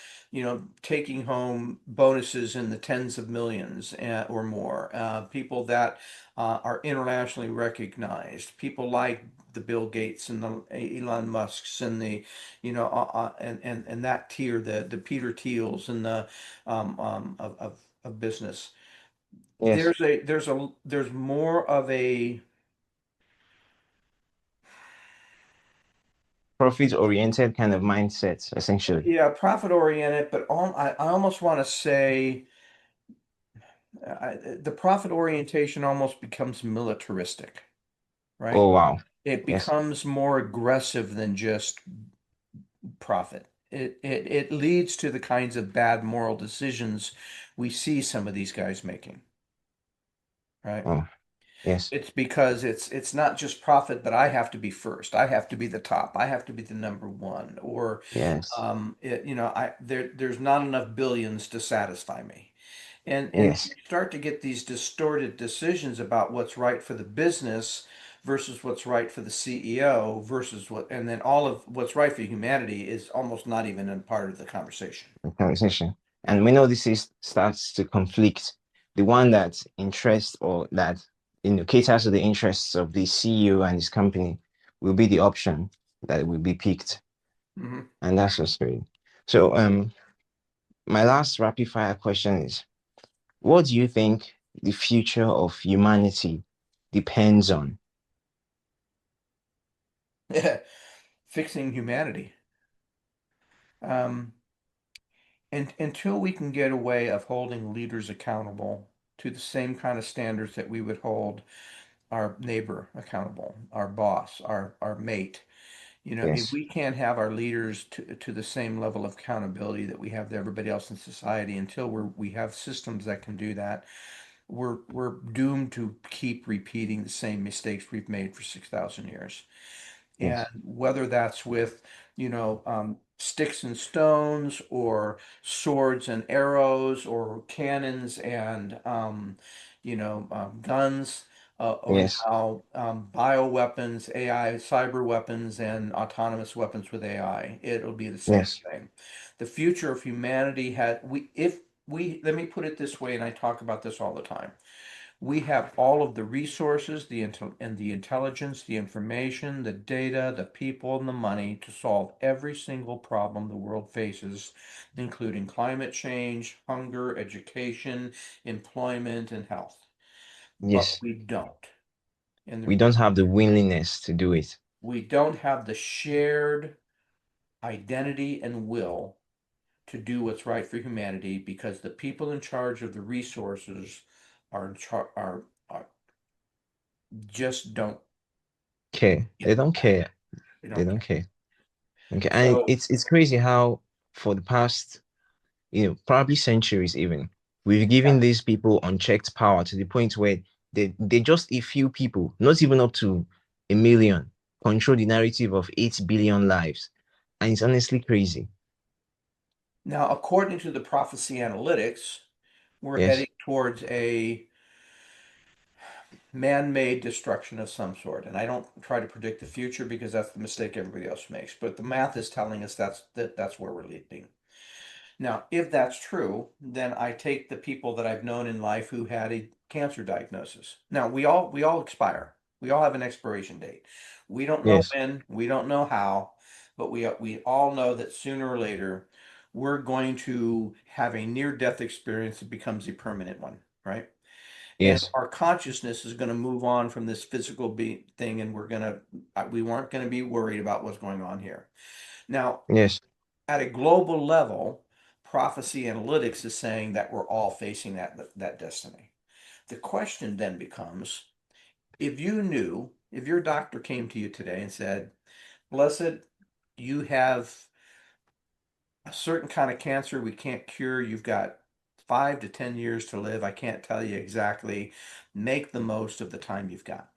taking home bonuses in the tens of millions or more, people that are internationally recognized, people like the Bill Gates and the Elon Musks and the, and that tier, the Peter Thiels and the of business. yes. There's more of a Profit oriented kind of mindset, essentially. yeah, profit oriented, but I almost want to say the profit orientation almost becomes militaristic, right? Oh, wow. It Yes, becomes more aggressive than just profit. It leads to the kinds of bad moral decisions we see some of these guys making, right? oh, yes, It's because it's not just profit, but I have to be first. I have to be the top. I have to be the number one. Or, yes, there's not enough billions to satisfy me. And you yes. start to get these distorted decisions about what's right for the business versus what's right for the CEO versus and then all of what's right for humanity is almost not even a part of the conversation. The conversation. And we know this is starts to conflict. The one that interests or that caters to the interests of the CEO and his company will be the option that will be picked. Hmm. And that's just great. So my last rapid fire question is, what do you think the future of humanity depends on? Fixing humanity. Um, and until we can get a way of holding leaders accountable to the same kind of standards that we would hold our neighbor accountable, our boss, our mate. If Yes, we can't have our leaders to the same level of accountability that we have to everybody else in society until we have systems that can do that, we're doomed to keep repeating the same mistakes we've made for 6,000 years. And yes, whether that's with, sticks and stones or swords and arrows or cannons and guns, or Yes. now bioweapons, AI, cyber weapons, and autonomous weapons with AI. It'll be the same Yes. thing. The future of humanity had we if we let me put it this way, and I talk about this all the time. We have all of the resources, the intelligence, the information, the data, the people, and the money to solve every single problem the world faces, including climate change, hunger, education, employment, and health. But Yes. we don't. And We don't have the willingness to do it. we don't have the shared identity and will to do what's right for humanity because the people in charge of the resources are just don't Care. They get don't that. care. They They don't don't care. care. Okay. And So it's crazy how for the past, probably centuries even, we've yeah. given these people unchecked power to the point where they just a few people, not even up to a million, control the narrative of 8 billion lives. And it's honestly crazy. Now, according to the prophecy analytics, we're heading Yes. towards a man-made destruction of some sort. And I don't try to predict the future because that's the mistake everybody else makes. But the math is telling us that's where we're leading. Now, if that's true, then I take the people that I've known in life who had a cancer diagnosis. Now, we all expire. We all have an expiration date. We don't know Yes. when, we don't know how, but we all know that sooner or later we're going to have a near-death experience that becomes a permanent one, right? And Yes. our consciousness is going to move on from this physical thing, and we weren't going to be worried about what's going on here. Now, Yes. at a global level, prophecy analytics is saying that we're all facing that destiny. The question then becomes, if your doctor came to you today and said, "Blessed, you have a certain kind of cancer we can't cure. You've got 5 to 10 years to live. I can't tell you exactly. Make the most of the time you've got."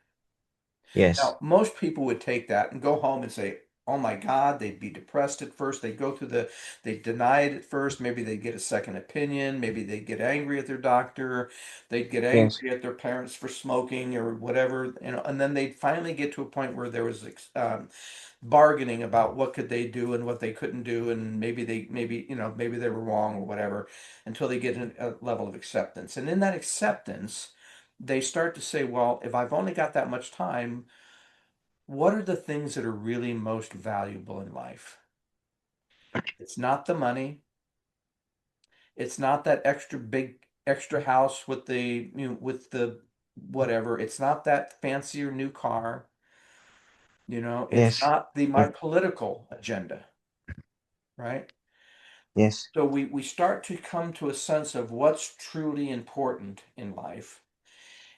Yes. Now, most people would take that and go home and say, "Oh my God," they'd be depressed at first. They deny it at first. Maybe they'd get a second opinion. Maybe they'd get angry at their doctor. They'd get Yes. angry at their parents for smoking or whatever, and then they'd finally get to a point where there was bargaining about what could they do and what they couldn't do, and maybe they were wrong or whatever, until they get a level of acceptance. And in that acceptance, they start to say, well, if I've only got that much time, what are the things that are really most valuable in life? It's not the money. It's not that extra house with the whatever. It's not that fancier new car. It's Yes. not the my Mm. political agenda, right? Yes. So we start to come to a sense of what's truly important in life.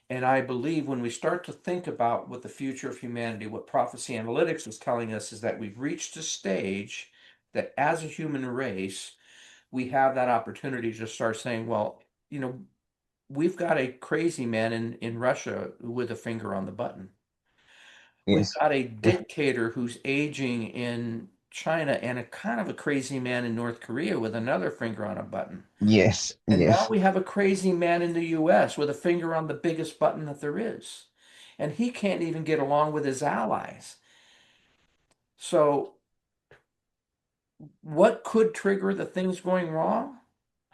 And I believe when we start to think about what the future of humanity, what prophecy analytics is telling us is that we've reached a stage that as a human race, we have that opportunity to start saying, well, you know, we've got a crazy man in Russia with a finger on the button. We've Yes. got a dictator who's aging in China and a kind of a crazy man in North Korea with another finger on a button. Yes. And now Yes. we have a crazy man in the US with a finger on the biggest button that there is. And he can't even get along with his allies. So, what could trigger the things going wrong?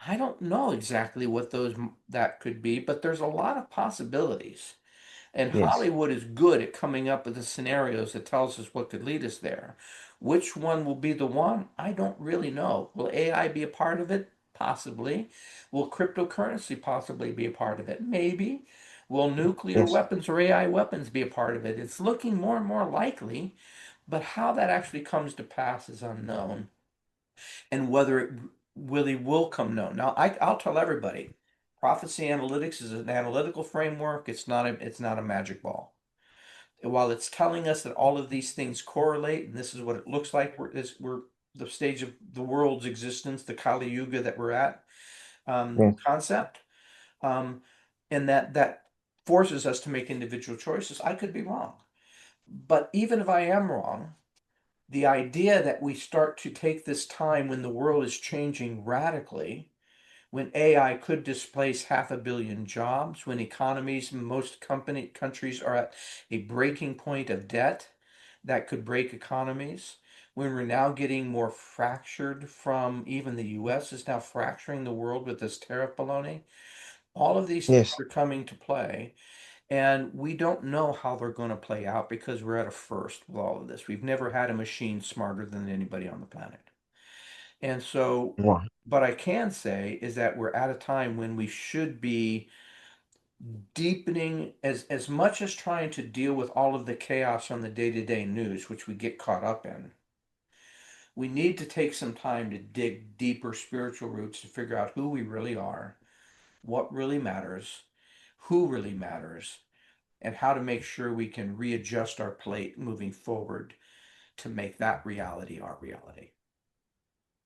I don't know exactly what those that could be, but there's a lot of possibilities. And Yes. Hollywood is good at coming up with the scenarios that tells us what could lead us there. Which one will be the one? I don't really know. Will AI be a part of it? Possibly. Will cryptocurrency possibly be a part of it? Maybe. Will nuclear Yes. weapons or AI weapons be a part of it? It's looking more and more likely, but how that actually comes to pass is unknown, and whether it really will come known. Now, I'll tell everybody, prophecy analytics is an analytical framework. It's not a magic ball. And while it's telling us that all of these things correlate, and this is what it looks like, we're the stage of the world's existence, the Kali Yuga that we're at, Yes. concept, um, and that forces us to make individual choices. I could be wrong, but even if I am wrong, the idea that we start to take this time when the world is changing radically, when AI could displace 500 million jobs, when economies, most countries are at a breaking point of debt that could break economies, when we're now getting more fractured from even the US is now fracturing the world with this tariff baloney. All of these things Yes. are coming to play, and we don't know how they're going to play out because we're at a first with all of this. We've never had a machine smarter than anybody on the planet. And so, Wow. but I can say is that we're at a time when we should be deepening as much as trying to deal with all of the chaos on the day-to-day news, which we get caught up in. We need to take some time to dig deeper spiritual roots to figure out who we really are, what really matters, who really matters, and how to make sure we can readjust our plate moving forward to make that reality our reality.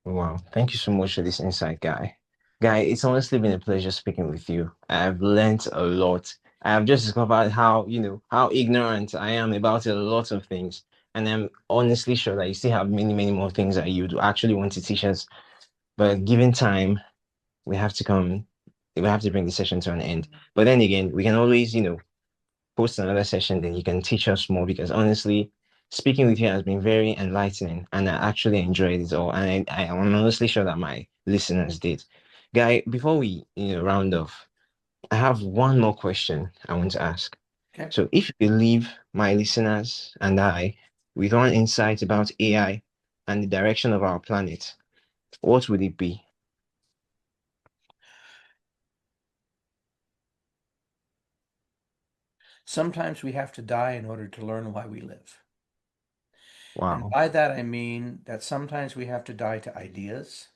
Wow. Thank you so much for this insight, Guy. Guy, it's honestly been a pleasure speaking with you. I've learned a lot. I have just discovered how, how ignorant I am about a lot of things. And I'm honestly sure that you still have many, many more things that you do actually want to teach us. But given time, we have to come, we have to bring the session to an end. But then again, we can always, post another session, then you can teach us more because honestly, speaking with you has been very enlightening and I actually enjoyed it all. And I am honestly sure that my listeners did. Guy, before we round off, I have one more question I want to ask. Okay. So if you leave my listeners and I with one insight about AI and the direction of our planet, what would it be? Sometimes we have to die in order to learn why we live. And Wow. by that I mean that sometimes we have to die to ideas.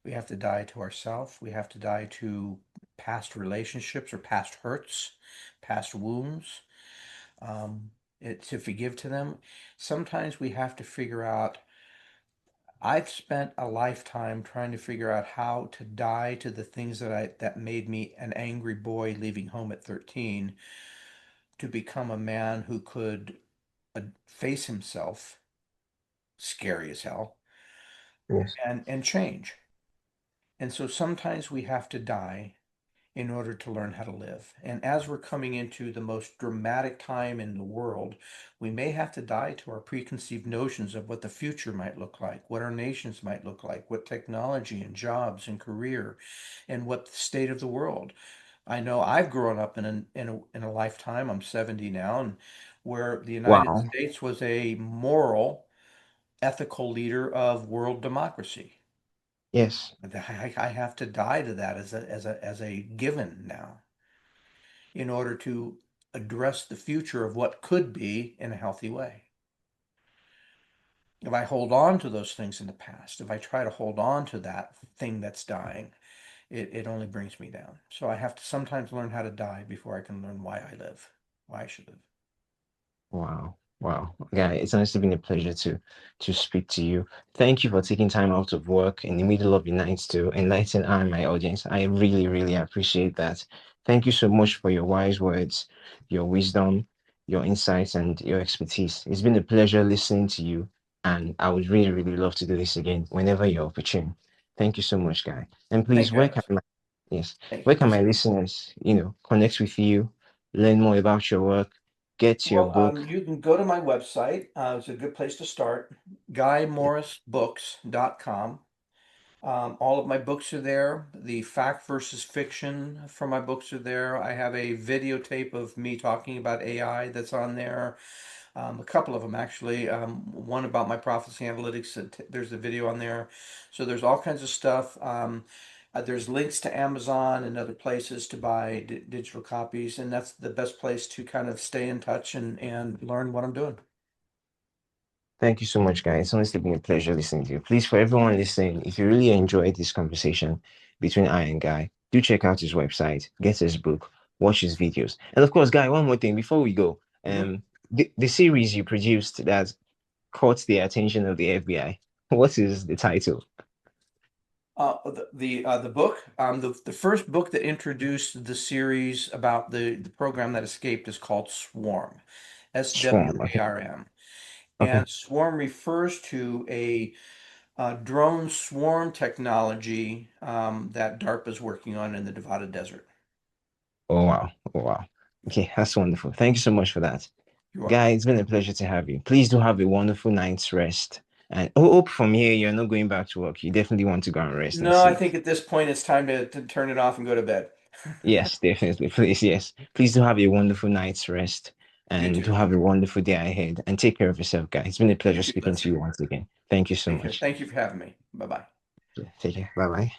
We have to die to ourselves. We have to die to past relationships or past hurts, past wounds, um, to forgive to them. Sometimes we have to figure out. I've spent a lifetime trying to figure out how to die to the things that made me an angry boy leaving home at 13 to become a man who could face himself, scary as hell, Yes. and change. And so sometimes we have to die in order to learn how to live. And as we're coming into the most dramatic time in the world, we may have to die to our preconceived notions of what the future might look like, what our nations might look like, what technology and jobs and career, and what the state of the world. I know I've grown up in a lifetime, I'm 70 now, and where the United Wow. States was a moral, ethical leader of world democracy. Yes. I have to die to that as a given now in order to address the future of what could be in a healthy way. If I hold on to those things in the past, if I try to hold on to that thing that's dying, it only brings me down. So I have to sometimes learn how to die before I can learn why I live, why I should live. Wow. Wow. Yeah, it's honestly been a pleasure to speak to you. Thank you for taking time out of work in the middle of the night to enlighten I and my audience. I really, really appreciate that. Thank you so much for your wise words, your wisdom, your insights, and your expertise. It's been a pleasure listening to you, and I would really, really love to do this again whenever you're opportune. Thank you so much, Guy. And Thank please, you, Alex. yes, Thank where you. can my listeners, connect with you, learn more about your work, get your Well, book? you can go to my website. It's a good place to start. GuyMorrisBooks.com. All of my books are there. The fact versus fiction for my books are there. I have a videotape of me talking about AI that's on there. A couple of them actually. One about my prophecy analytics. There's a video on there. So there's all kinds of stuff. There's links to Amazon and other places to buy digital copies, and that's the best place to kind of stay in touch and learn what I'm doing. Thank you so much, guys. It's honestly been a pleasure listening to you. Please, for everyone listening, if you really enjoyed this conversation between I and Guy, do check out his website, get his book, watch his videos. And of course, Guy, one more thing before we go. Mhm. The series you produced that caught the attention of the FBI. What is the title? The book, the first book that introduced the series about the program that escaped is called Swarm, Swarm. Okay. SWARM. Okay. And swarm refers to a drone swarm technology that DARPA is working on in the Nevada desert. Oh wow. Oh wow. Okay, that's wonderful. Thank you so much for that. You're Guy, welcome. it's been a pleasure to have you. Please do have a wonderful night's rest. And hope from here you're not going back to work. You definitely want to go and rest and No, I sleep. think at this point it's time to turn it off and go to bed. Yes, definitely. Please, yes. Please do have a wonderful night's rest You and do too. have a wonderful day ahead. And take care of yourself, guys. It's been a You pleasure too, speaking to Betsy. you once again. Thank you so Take care. much. Thank you for having me. Bye bye. Take care. Bye bye.